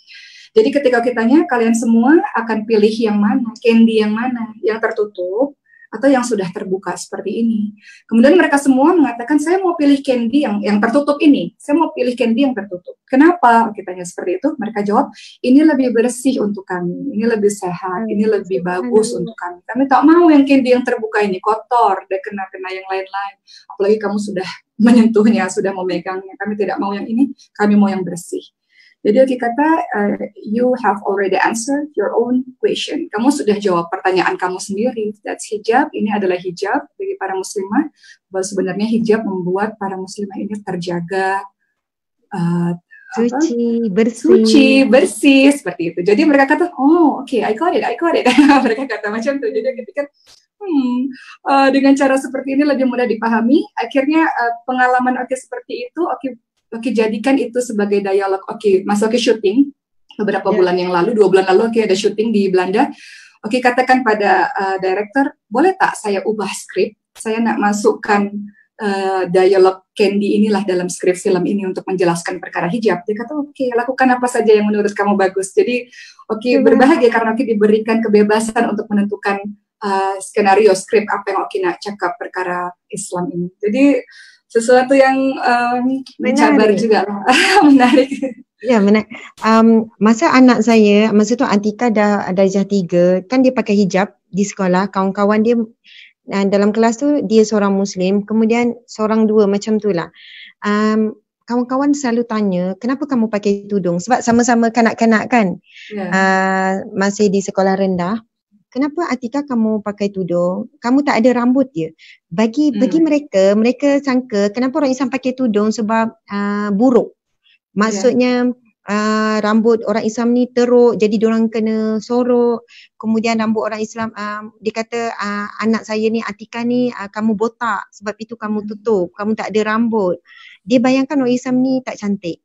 Jadi ketika Oki tanya, kalian semua akan pilih yang mana, candy yang mana, yang tertutup atau yang sudah terbuka seperti ini. Kemudian mereka semua mengatakan, saya mau pilih candy yang tertutup ini, saya mau pilih candy yang tertutup. Kenapa? Kita tanya seperti itu, mereka jawab, ini lebih bersih untuk kami, ini lebih sehat, ini lebih bagus untuk kami. Kami tak mau yang candy yang terbuka ini, kotor, dan kena-kena yang lain-lain. Apalagi kamu sudah menyentuhnya, sudah memegangnya. Kami tidak mau yang ini, kami mau yang bersih. Jadi Oki kata, you have already answered your own question. Kamu sudah jawab pertanyaan kamu sendiri. That's hijab. Ini adalah hijab bagi para muslimah. Bahwa sebenarnya hijab membuat para muslimah ini terjaga, suci, bersih, seperti itu. Jadi mereka kata, oh oke, I got it. Mereka kata macam itu. Jadi aku pikir, dengan cara seperti ini lebih mudah dipahami. Akhirnya pengalaman Oki seperti itu, Oki jadikan itu sebagai dialog. Oki syuting beberapa bulan yang lalu, 2 bulan lalu Oki ada syuting di Belanda. Oki katakan pada director, boleh tak saya ubah skrip? Saya nak masukkan dialog Candy inilah dalam skrip film ini untuk menjelaskan perkara hijab. Dia kata, oke, lakukan apa saja yang menurut kamu bagus. Jadi Oki berbahagia karena Oki diberikan kebebasan untuk menentukan skenario skrip apa yang Oki nak cakap perkara Islam ini. Jadi sesuatu yang mencabar juga lah. Menarik. Ya, menarik. Masa anak saya, masa tu Atika dah darjah 3, kan dia pakai hijab di sekolah. Kawan-kawan dia dalam kelas tu dia seorang Muslim, kemudian seorang 2 macam tu lah. Kawan-kawan selalu tanya, kenapa kamu pakai tudung? Sebab sama-sama kanak-kanak kan, masih di sekolah rendah. Kenapa Atika kamu pakai tudung? Kamu tak ada rambut je. Bagi mereka sangka kenapa orang Islam pakai tudung sebab buruk. Maksudnya rambut orang Islam ni teruk, jadi diorang kena sorok. Kemudian rambut orang Islam, dia kata anak saya ni Atika ni kamu botak, sebab itu kamu tutup, kamu tak ada rambut. Dia bayangkan orang Islam ni tak cantik.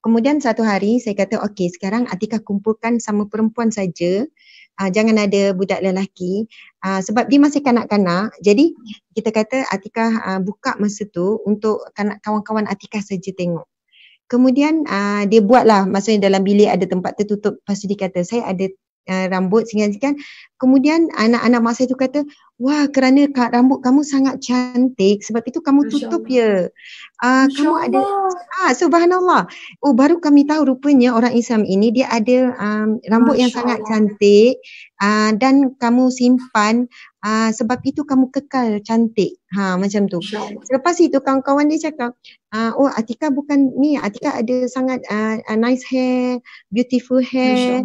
Kemudian satu hari saya kata, okey, sekarang Atika kumpulkan sama perempuan saja. Jangan ada budak lelaki, sebab dia masih kanak-kanak. Jadi kita kata Atika buka masa tu untuk kawan-kawan Atika saja tengok. Kemudian dia buatlah, maksudnya dalam bilik ada tempat tertutup. Lepas tu dia kata, saya ada rambut sehingga. Kemudian anak-anak mak saya tu kata, wah, kerana rambut kamu sangat cantik, sebab itu kamu tutup ya. Kamu ada, subhanallah. Oh, baru kami tahu rupanya orang Islam ini dia ada rambut yang sangat cantik, dan kamu simpan, sebab itu kamu kekal cantik. Macam tu. Selepas itu kawan-kawan dia cakap, oh Atika bukan ni, Atika ada sangat nice hair, beautiful hair,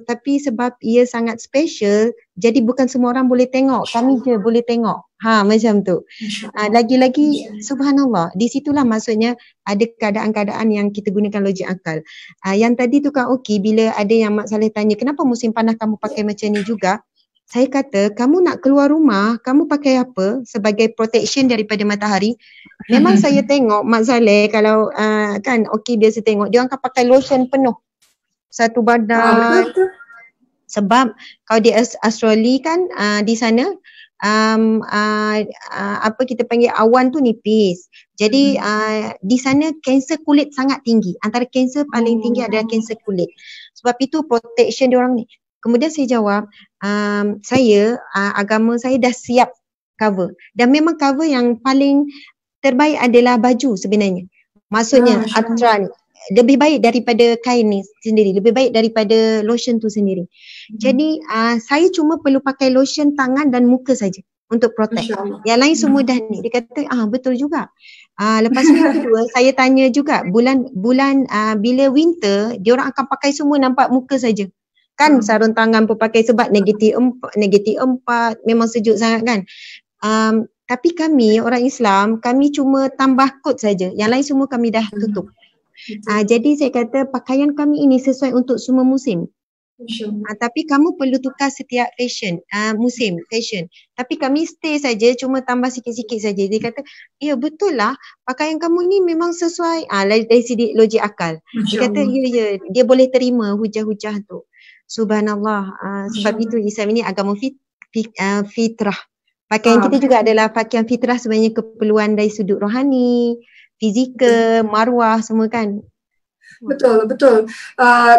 tapi sebab ia sangat special, jadi bukan semua orang boleh tengok, kami je boleh tengok. Macam tu. Lagi-lagi subhanallah, di situlah maksudnya ada keadaan-keadaan yang kita gunakan logik akal. Yang tadi tu Kak Oki, bila ada yang Mak Saleh tanya, kenapa musim panas kamu pakai macam ni juga? Saya kata, kamu nak keluar rumah, kamu pakai apa sebagai protection daripada matahari? Memang saya tengok Mak Saleh kalau kan Oki biasa tengok, dia akan pakai lotion penuh satu badan. Sebab kalau di Australia kan di sana apa kita panggil awan tu nipis. Jadi di sana kanser kulit sangat tinggi. Antara kanser paling tinggi adalah kanser kulit. Sebab itu protection diorang ni. Kemudian saya jawab, agama saya dah siap cover. Dan memang cover yang paling terbaik adalah baju sebenarnya. Maksudnya Atra ni lebih baik daripada kain ni sendiri, lebih baik daripada lotion tu sendiri. Jadi saya cuma perlu pakai lotion tangan dan muka saja untuk protect. Yang lain semua dah ni. Dia kata betul juga. Lepas tu yang kedua, saya tanya juga bulan bila winter dia orang akan pakai semua nampak muka saja. Kan sarung tangan pun pakai sebab negatif 4 memang sejuk sangat kan. Tapi kami orang Islam, kami cuma tambah kot saja. Yang lain semua kami dah tutup. Jadi saya kata pakaian kami ini sesuai untuk semua musim. Tapi kamu perlu tukar setiap musim fashion. Tapi kami stay saja, cuma tambah sikit-sikit saja. Dia kata, ya betul lah, pakaian kamu ni memang sesuai dari segi logik akal. Dia kata, ya, dia boleh terima hujah-hujah tu. Subhanallah. Sebab itu Islam ini agama fitrah. Pakaian kita juga adalah pakaian fitrah, sebenarnya keperluan dari sudut rohani, fizikal, maruah semua kan. Betul.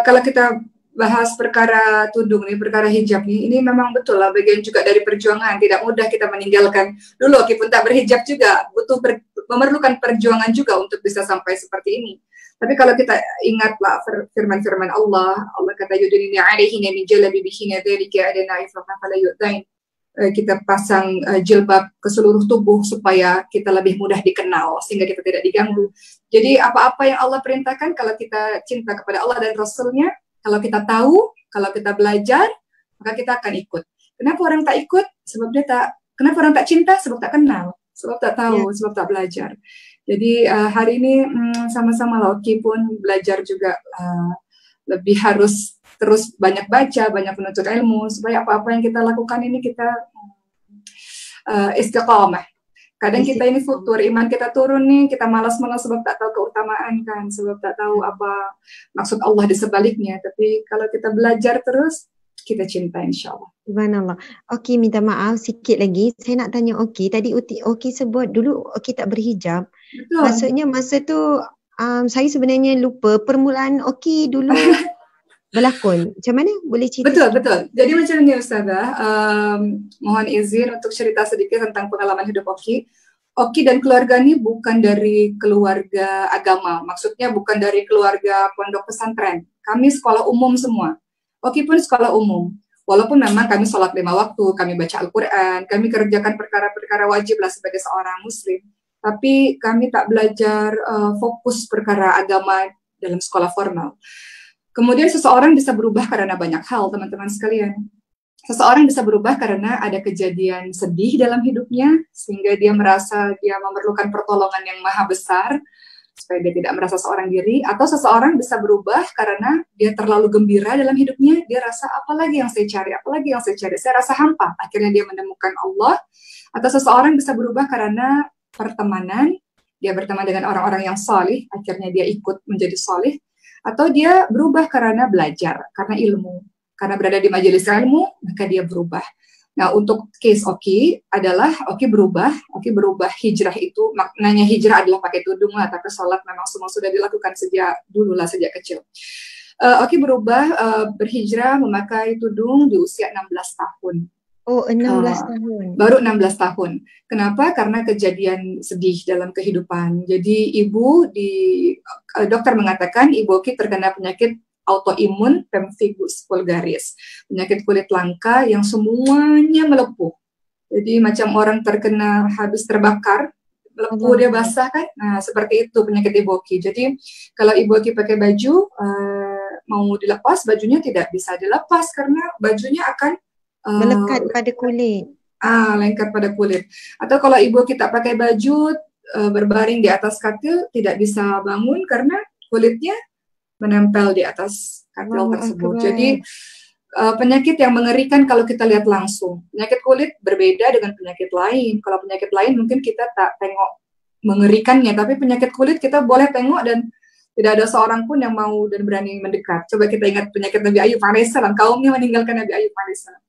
Kalau kita bahas perkara tudung nih, perkara hijab nih, ini memang betul lah bagian juga dari perjuangan. Tidak mudah kita meninggalkan dulu, walaupun tak berhijab juga memerlukan perjuangan juga untuk bisa sampai seperti ini. Tapi kalau kita ingatlah firman-firman Allah kata yudunina alaihinna min jalabibihinna dzalika adna ifrahna fala yu'tain. kita pasang jilbab ke seluruh tubuh supaya kita lebih mudah dikenal sehingga kita tidak diganggu. Jadi apa-apa yang Allah perintahkan, kalau kita cinta kepada Allah dan Rasulnya, kalau kita tahu, kalau kita belajar, maka kita akan ikut. Kenapa orang tak ikut? Sebab dia tak. Kenapa orang tak cinta? Sebab tak kenal, sebab tak tahu, sebab tak belajar. Jadi hari ini sama-sama lah Oki pun belajar juga, lebih harus terus banyak baca, banyak menuntut ilmu supaya apa-apa yang kita lakukan ini kita istiqamah. Kadang kita ini futur, iman kita turun nih, kita malas-malas sebab tak tahu keutamaan kan, sebab tak tahu apa maksud Allah di sebaliknya. Tapi kalau kita belajar terus, kita cinta insyaAllah. Subhanallah. Oki, minta maaf sikit lagi. Saya nak tanya Oki. Tadi Oki sebut dulu Oki tak berhijab. Betul. Maksudnya masa tu saya sebenarnya lupa permulaan Oki dulu berlakon. Macam mana? Boleh cerita? Betul. Jadi macam ni Ustazah, mohon izin untuk cerita sedikit tentang pengalaman hidup Oki. Oki dan keluarga ni bukan dari keluarga agama. Maksudnya bukan dari keluarga pondok pesantren. Kami sekolah umum semua. Oki pun sekolah umum. Walaupun memang kami sholat 5 waktu, kami baca Al-Quran, kami kerjakan perkara-perkara wajib lah sebagai seorang muslim. Tapi kami tak belajar fokus perkara agama dalam sekolah formal. Kemudian seseorang bisa berubah karena banyak hal, teman-teman sekalian. Seseorang bisa berubah karena ada kejadian sedih dalam hidupnya, sehingga dia merasa dia memerlukan pertolongan yang maha besar, supaya dia tidak merasa seorang diri. Atau seseorang bisa berubah karena dia terlalu gembira dalam hidupnya, dia rasa apalagi yang saya cari, saya rasa hampa. Akhirnya dia menemukan Allah. Atau seseorang bisa berubah karena pertemanan, dia berteman dengan orang-orang yang salih, akhirnya dia ikut menjadi salih. Atau dia berubah karena belajar, karena ilmu. Karena berada di majelis ilmu, maka dia berubah. Nah, untuk case Oki adalah Oki berubah hijrah itu, maknanya hijrah adalah pakai tudung lah, tapi sholat memang semua sudah dilakukan sejak kecil. Oki berubah, berhijrah memakai tudung di usia 16 tahun. Oh, 16 tahun. Baru 16 tahun. Kenapa? Karena kejadian sedih dalam kehidupan. Jadi dokter mengatakan ibu Oki terkena penyakit autoimun pemphigus vulgaris, penyakit kulit langka yang semuanya melepuh. Jadi macam orang terkena habis terbakar, melepuh dia basah kan? Nah, seperti itu penyakit ibu Oki. Jadi kalau ibu Oki pakai baju, mau dilepas, bajunya tidak bisa dilepas karena bajunya akan melekat pada kulit. Lengket pada kulit. Atau kalau ibu kita pakai baju berbaring di atas katil, tidak bisa bangun karena kulitnya menempel di atas katil tersebut. Jadi penyakit yang mengerikan kalau kita lihat langsung. Penyakit kulit berbeda dengan penyakit lain. Kalau penyakit lain mungkin kita tak tengok mengerikannya, tapi penyakit kulit kita boleh tengok dan tidak ada seorang pun yang mau dan berani mendekat. Coba kita ingat penyakit Nabi Ayub alaihissalam, kaumnya meninggalkan Nabi Ayub alaihissalam.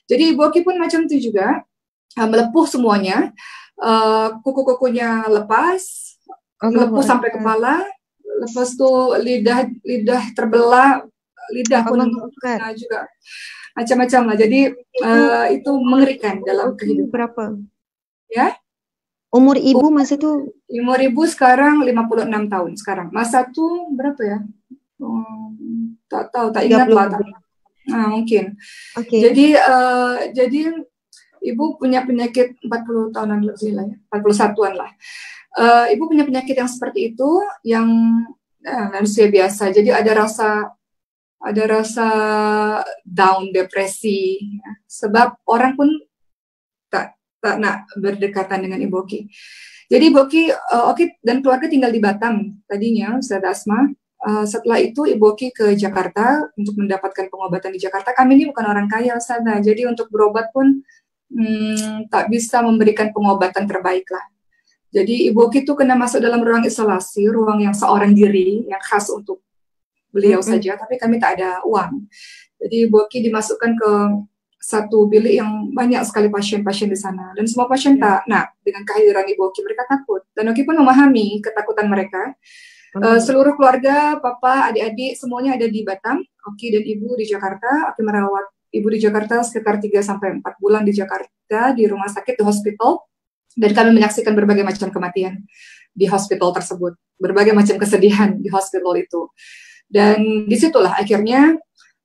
Jadi ibu Oki pun macam itu juga, melepuh semuanya, kuku-kukunya lepas, melepuh sampai kepala, lepas itu lidah terbelah, lidah pun juga macam-macam lah. Jadi itu mengerikan dalam kehidupan. Berapa? Ya? Umur ibu masa tu? Umur ibu sekarang 56 tahun sekarang. Masa tu berapa ya? Tak tahu, tak ingat lah. Mungkin. Okay. Jadi ibu punya penyakit 40 tahunan lebih lah ya, 41-an lah. Ibu punya penyakit yang seperti itu, yang manusia biasa. Jadi ada rasa down, depresi, ya. Sebab orang pun tak nak berdekatan dengan Ibu Oki. Jadi Ibu Oki dan keluarga tinggal di Batam tadinya, Ustazah Asma. Setelah itu Ibu Oki ke Jakarta untuk mendapatkan pengobatan di Jakarta. Kami ini bukan orang kaya, Ustazah. Jadi untuk berobat pun tak bisa memberikan pengobatan terbaik lah. Jadi Ibu Oki itu kena masuk dalam ruang isolasi, ruang yang seorang diri, yang khas untuk beliau saja, tapi kami tak ada uang. Jadi Ibu Oki dimasukkan ke satu bilik yang banyak sekali pasien-pasien di sana. Dan semua pasien tak nak dengan kehadiran Ibu Oki, mereka takut. Dan Oki pun memahami ketakutan mereka. Seluruh keluarga, papa, adik-adik, semuanya ada di Batam. Oki dan Ibu di Jakarta. Oki merawat Ibu di Jakarta sekitar 3-4 bulan di Jakarta, di rumah sakit, di hospital. Dan kami menyaksikan berbagai macam kematian di hospital tersebut. Berbagai macam kesedihan di hospital itu. Dan disitulah akhirnya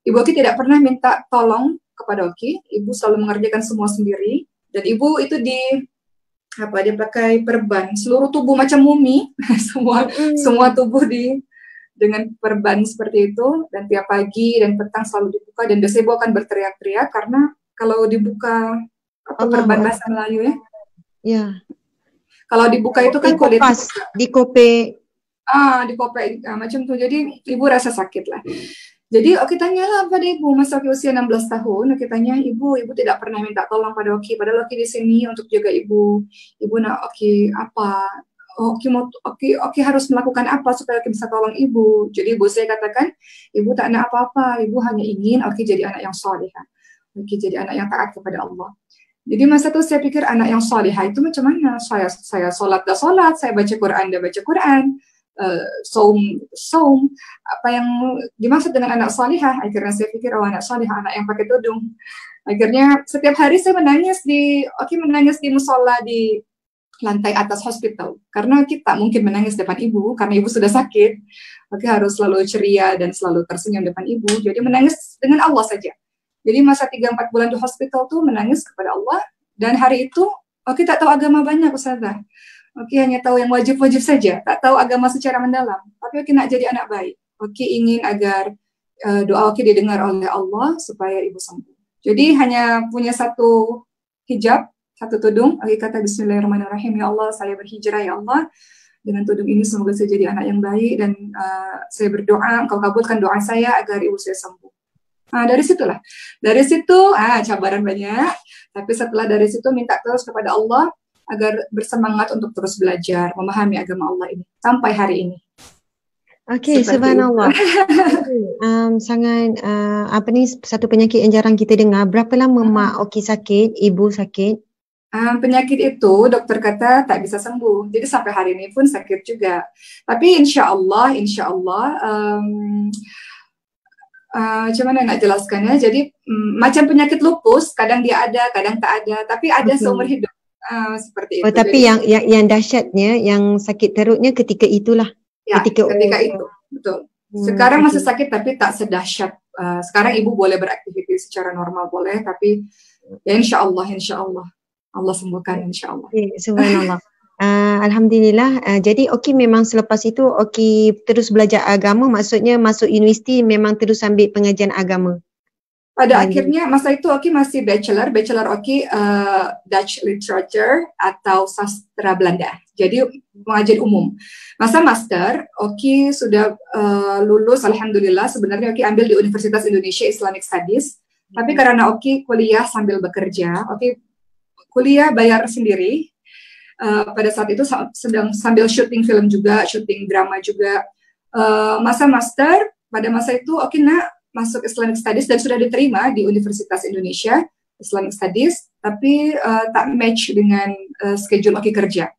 Ibu Oki tidak pernah minta tolong kepada Oki. Ibu selalu mengerjakan semua sendiri. Dan ibu itu dia pakai perban seluruh tubuh macam mumi, semua tubuh dengan perban seperti itu, dan tiap pagi dan petang selalu dibuka, dan biasanya ibu akan berteriak-teriak karena kalau dibuka perban bahasa Melayu ya. Ya. Kalau dibuka itu kan kulit dikope macam tuh. Jadi ibu rasa sakit lah. Jadi Oki tanyalah pada ibu, masa Oki usia 16 tahun, Oki tanya ibu tidak pernah minta tolong pada Oki, padahal Oki di sini untuk jaga ibu nak Oki apa? Oki harus melakukan apa supaya Oki bisa tolong ibu? Jadi ibu saya katakan, ibu tak nak apa-apa, ibu hanya ingin Oki jadi anak yang salihah, Oki jadi anak yang taat kepada Allah. Jadi masa itu saya pikir anak yang salihah itu macam mana? Saya solat, saya baca Quran, saum, apa yang dimaksud dengan anak salihah? Akhirnya saya pikir anak salihah, anak yang pakai tudung. Akhirnya setiap hari saya menangis di musola di lantai atas hospital, karena kita mungkin menangis depan ibu karena ibu sudah sakit. Oki harus selalu ceria dan selalu tersenyum depan ibu, jadi menangis dengan Allah saja. Jadi masa 3-4 bulan di hospital tuh menangis kepada Allah, dan hari itu Oki tak tahu agama banyak, Ustazah. Oki hanya tahu yang wajib-wajib saja, tak tahu agama secara mendalam. Tapi Oki nak jadi anak baik. Oki ingin agar doa Oki didengar oleh Allah supaya ibu sembuh. Jadi hanya punya satu hijab, satu tudung. Oki kata Bismillahirrahmanirrahim, ya Allah saya berhijrah ya Allah. Dengan tudung ini semoga saya jadi anak yang baik, dan saya berdoa Engkau kabulkan doa saya agar ibu saya sembuh. Dari situ cabaran banyak. Tapi setelah dari situ minta terus kepada Allah agar bersemangat untuk terus belajar, memahami agama Allah ini sampai hari ini. Okey, subhanallah. Sangat satu penyakit yang jarang kita dengar. Berapa lama mak Oki sakit, ibu sakit? Penyakit itu dokter kata tak bisa sembuh. Jadi sampai hari ini pun sakit juga. Tapi insya Allah, macam mana nak jelaskannya? Jadi macam penyakit lupus, kadang dia ada, kadang tak ada, tapi ada seumur hidup. Seperti itu. Tapi jadi, yang dahsyatnya, yang sakit teruknya ketika itulah. Ya, ketika itu, betul. Sekarang masih sakit tapi tak sedahsyat. Sekarang ibu boleh beraktivitas secara normal, boleh, tapi ya insya Allah Allah sembuhkan insya Allah. Subhanallah. Alhamdulillah. Jadi Oki memang selepas itu Oki terus belajar agama, maksudnya masuk universiti memang terus ambil pengajian agama. Pada akhirnya masa itu Oki masih bachelor Oki Dutch Literature atau sastra Belanda. Jadi pengajian umum. Masa master Oki sudah lulus, alhamdulillah. Sebenarnya Oki ambil di Universitas Indonesia Islamic Studies. Tapi karena Oki kuliah sambil bekerja, Oki kuliah bayar sendiri. Pada saat itu sedang sambil syuting film juga, syuting drama juga. Masa master, pada masa itu Oki masuk Islamic Studies dan sudah diterima di Universitas Indonesia Islamic Studies, tapi tak match dengan schedule Oki kerja.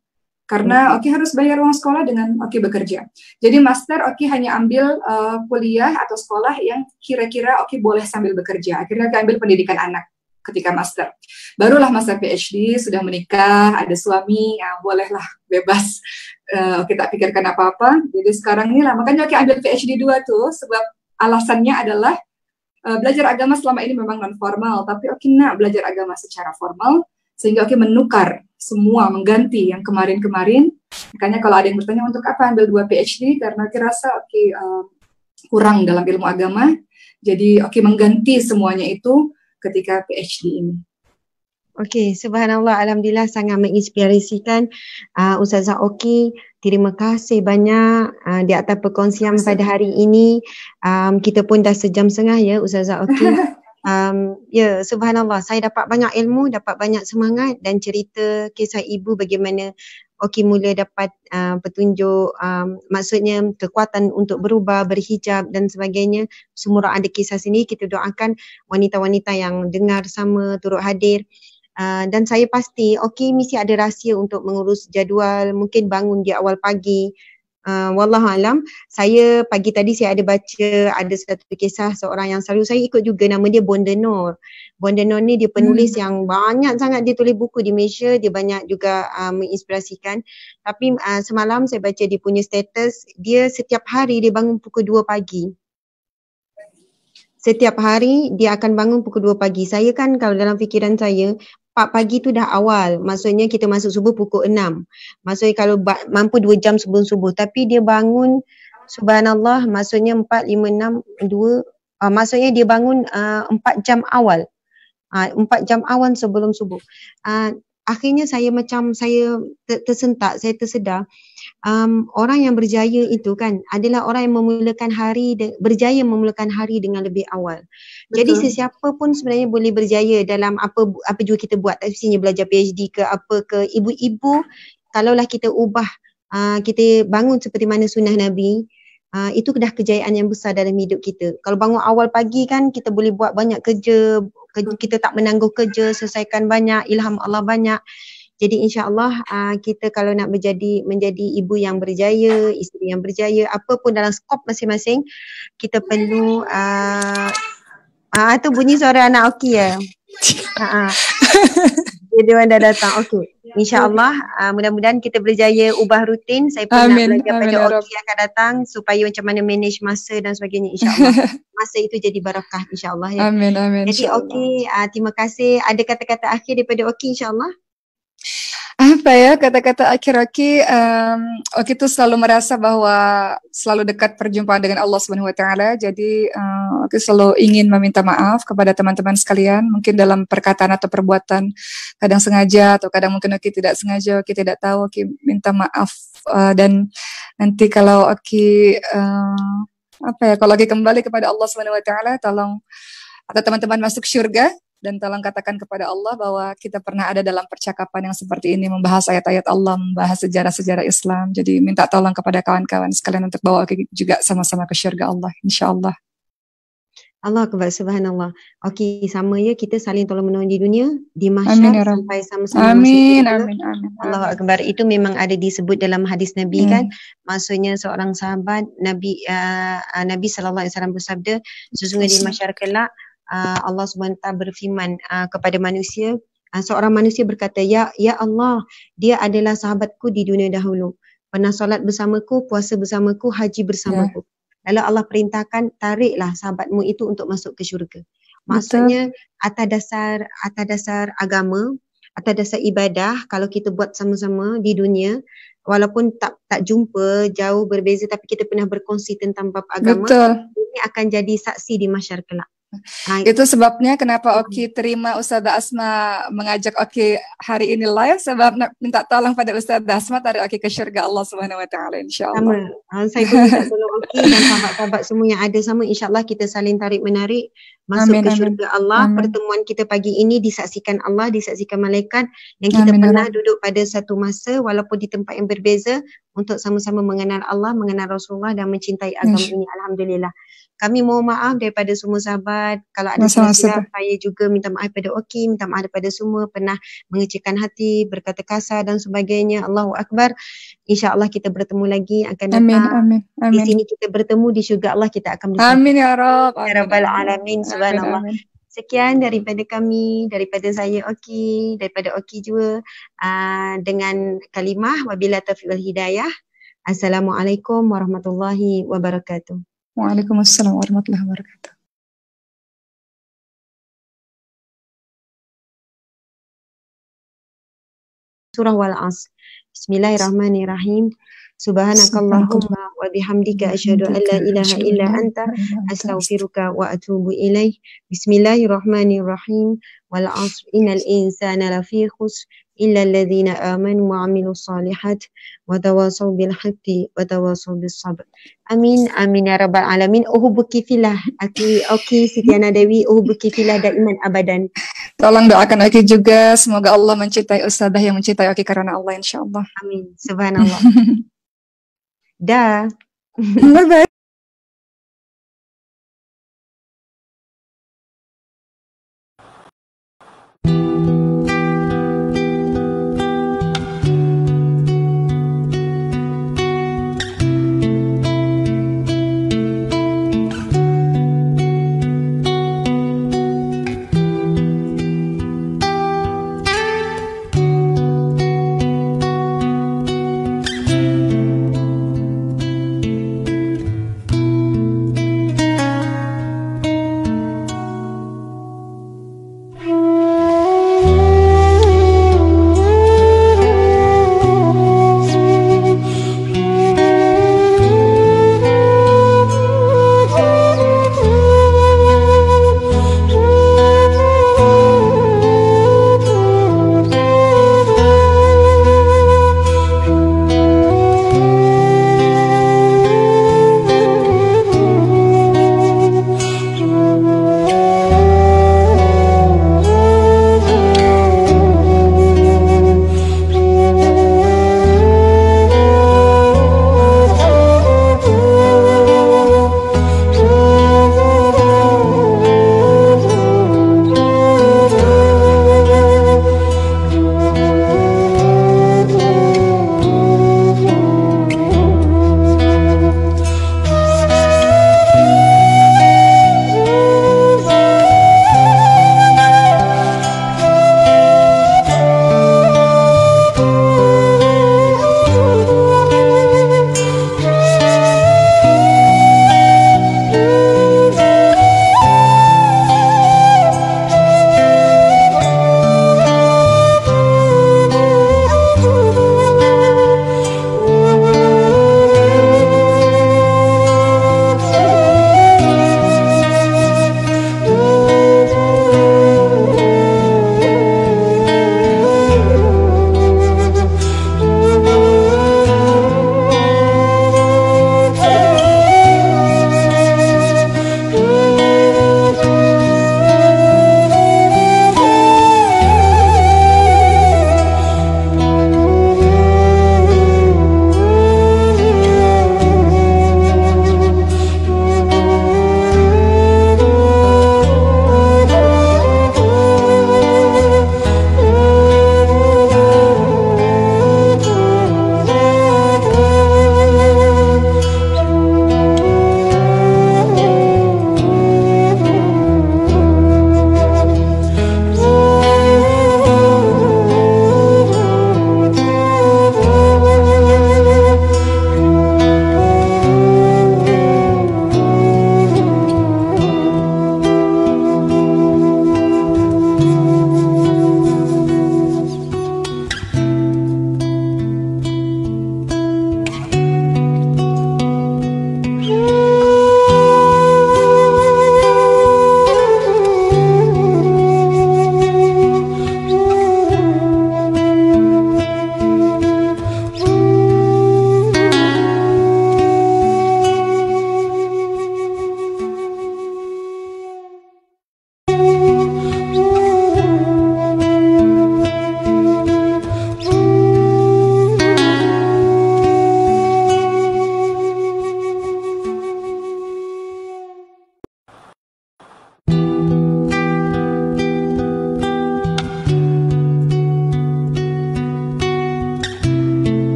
Karena Oki harus bayar uang sekolah dengan Oki bekerja. Jadi master Oki hanya ambil kuliah atau sekolah yang kira-kira Oki boleh sambil bekerja. Akhirnya Oki ambil pendidikan anak ketika master. Barulah masa PhD, sudah menikah, ada suami, ya bolehlah bebas. Oki tak pikirkan apa-apa. Jadi sekarang ini lah, makanya Oki ambil PhD 2 tuh, sebab alasannya adalah belajar agama selama ini memang non formal, tapi Oki nak belajar agama secara formal, sehingga Oki menukar semua, mengganti yang kemarin-kemarin. Makanya kalau ada yang bertanya untuk apa ambil 2 PhD, karena Oki rasa Oki kurang dalam ilmu agama, jadi Oki mengganti semuanya itu ketika PhD ini. Okey, subhanallah, alhamdulillah sangat menginspirasikan Ustazah Oki. Terima kasih banyak di atas perkongsian pada hari ini. Kita pun dah sejam setengah ya Ustazah Oki. Ya, subhanallah, saya dapat banyak ilmu, dapat banyak semangat dan cerita kisah ibu bagaimana Oki mula dapat petunjuk, maksudnya kekuatan untuk berubah, berhijab dan sebagainya. Semua ada kisah sini. Kita doakan wanita-wanita yang dengar sama turut hadir. Dan saya pasti Oki mesti ada rahsia untuk mengurus jadual, mungkin bangun di awal pagi. Wallahualam, saya pagi tadi saya ada baca ada satu kisah seorang yang selalu saya ikut juga, nama dia Bonda Nur. Bonda Nur ni dia penulis yang banyak sangat, dia tulis buku di Malaysia, dia banyak juga menginspirasikan. Tapi semalam saya baca dia punya status, dia setiap hari dia bangun pukul 2 pagi. setiap hari dia akan bangun pukul 2 pagi. Saya kan kalau dalam fikiran saya 4 pagi tu dah awal. Maksudnya kita masuk subuh pukul 6. Maksudnya kalau mampu 2 jam sebelum subuh. Tapi dia bangun subhanallah maksudnya 4, 5, 6, 2. Maksudnya dia bangun 4 jam awal. 4 jam awal sebelum subuh. Akhirnya saya macam saya tersentak, saya tersedar. Orang yang berjaya itu kan adalah orang yang memulakan hari berjaya memulakan hari dengan lebih awal. Betul. Jadi sesiapa pun sebenarnya boleh berjaya dalam apa juga kita buat, tak mestinya belajar PhD ke apa ke. Ibu-ibu kalaulah kita ubah kita bangun seperti mana sunnah Nabi, itu dah kejayaan yang besar dalam hidup kita. Kalau bangun awal pagi kan kita boleh buat banyak kerja, kita tak menangguh kerja, selesaikan banyak, ilham Allah banyak. Jadi insya-Allah kita kalau nak menjadi ibu yang berjaya, isteri yang berjaya, apa pun dalam skop masing-masing, kita perlu tu bunyi suara anak Oki ya. Dia orang dah datang. Okey. InsyaAllah mudah-mudahan kita berjaya ubah rutin. Saya pun nak belajar pada Oki yang akan datang supaya macam mana manage masa dan sebagainya insya-Allah. Masa itu jadi barakah insya-Allah ya. Amin. Jadi Oki, terima kasih. Ada kata-kata akhir daripada Oki insya-Allah? Apa ya kata-kata akhir Oki? Oki itu selalu merasa bahwa selalu dekat perjumpaan dengan Allah Subhanahu Wa Taala. Jadi Oki selalu ingin meminta maaf kepada teman-teman sekalian. Mungkin dalam perkataan atau perbuatan kadang sengaja atau kadang mungkin Oki tidak sengaja, Oki tidak tahu. Oki minta maaf dan nanti kalau Oki kalau Oki kembali kepada Allah Subhanahu Wa Taala, tolong atau teman-teman masuk syurga. Dan tolong katakan kepada Allah bahwa kita pernah ada dalam percakapan yang seperti ini, membahas ayat-ayat Allah, membahas sejarah-sejarah Islam. Jadi minta tolong kepada kawan-kawan sekalian untuk bawa juga sama-sama ke syurga Allah, insya-Allah. Allah akbar, subhanallah. Okey, sama ya, kita saling tolong menolong di dunia, di mahsyar sampai sama-sama amin. Allah akbar. Itu memang ada disebut dalam hadis Nabi kan. Maksudnya seorang sahabat Nabi sallallahu alaihi wasallam bersabda, sesungguhnya di mahsyar kelak Allah SWT berfirman kepada manusia, seorang manusia berkata, ya Allah, dia adalah sahabatku di dunia dahulu, pernah solat bersamaku, puasa bersamaku, haji bersamaku. Lalu Allah perintahkan, tariklah sahabatmu itu untuk masuk ke syurga. Maksudnya atas dasar agama, atas dasar ibadah, kalau kita buat sama-sama di dunia, walaupun tak jumpa, jauh berbeza, tapi kita pernah berkongsi tentang bab agama, ini akan jadi saksi di mahsyar kelak. Itu sebabnya kenapa Oki terima Ustazah Asma mengajak Oki hari ini live, sebab nak minta tolong pada Ustazah Asma tarik Oki ke syurga Allah Subhanahu Wa Taala insya-Allah. Saya pun minta tolong Oki dan sahabat-sahabat semua yang ada sama, insya-Allah kita saling tarik menarik masuk ke syurga Allah. Pertemuan kita pagi ini disaksikan Allah, disaksikan malaikat, yang kita pernah duduk pada satu masa walaupun di tempat yang berbeza untuk sama-sama mengenal Allah, mengenal Rasulullah dan mencintai agama ini. Alhamdulillah. Kami mohon maaf daripada semua sahabat. Kalau ada salah-salah, saya juga minta maaf pada Oki, minta maaf daripada semua pernah mengecilkan hati, berkata kasar dan sebagainya. Allahu Akbar. InsyaAllah kita bertemu lagi akan datang. Amin. Di sini kita bertemu, di syurga Allah kita akan bersama. Amin ya Rabb. Ya Rabbal Alamin. Subhanallah. Sekian daripada kami, daripada saya Oki, daripada Oki juga, dengan kalimah wabila taufiq wal hidayah. Assalamualaikum warahmatullahi wabarakatuh. Waalaikumsalam warahmatullahi wabarakatuh. Surah Wal-Asr. Bismillahirrahmanirrahim. Subhanakallahumma wa bihamdika asyhadu an la ilaha illa anta astaghfiruka wa atubu ilaih. Bismillahirrahmanirrahim. Wal 'asr innal insana lafi khusr illa alladhina amanu wa 'amilus solihat wa tawasaw bil haqqi wa tawasaw bis sabr. Amin amin ya rabbal alamin. Uhubbuki fillah. Oki Sitiana Dewi, uhubbuki fillah daiman abadan. Tolong doakan Oki juga, semoga Allah mencintai Ustazah yang mencintai Oki karena Allah insyaAllah. Amin. Subhanallah. Dah. Bye-bye.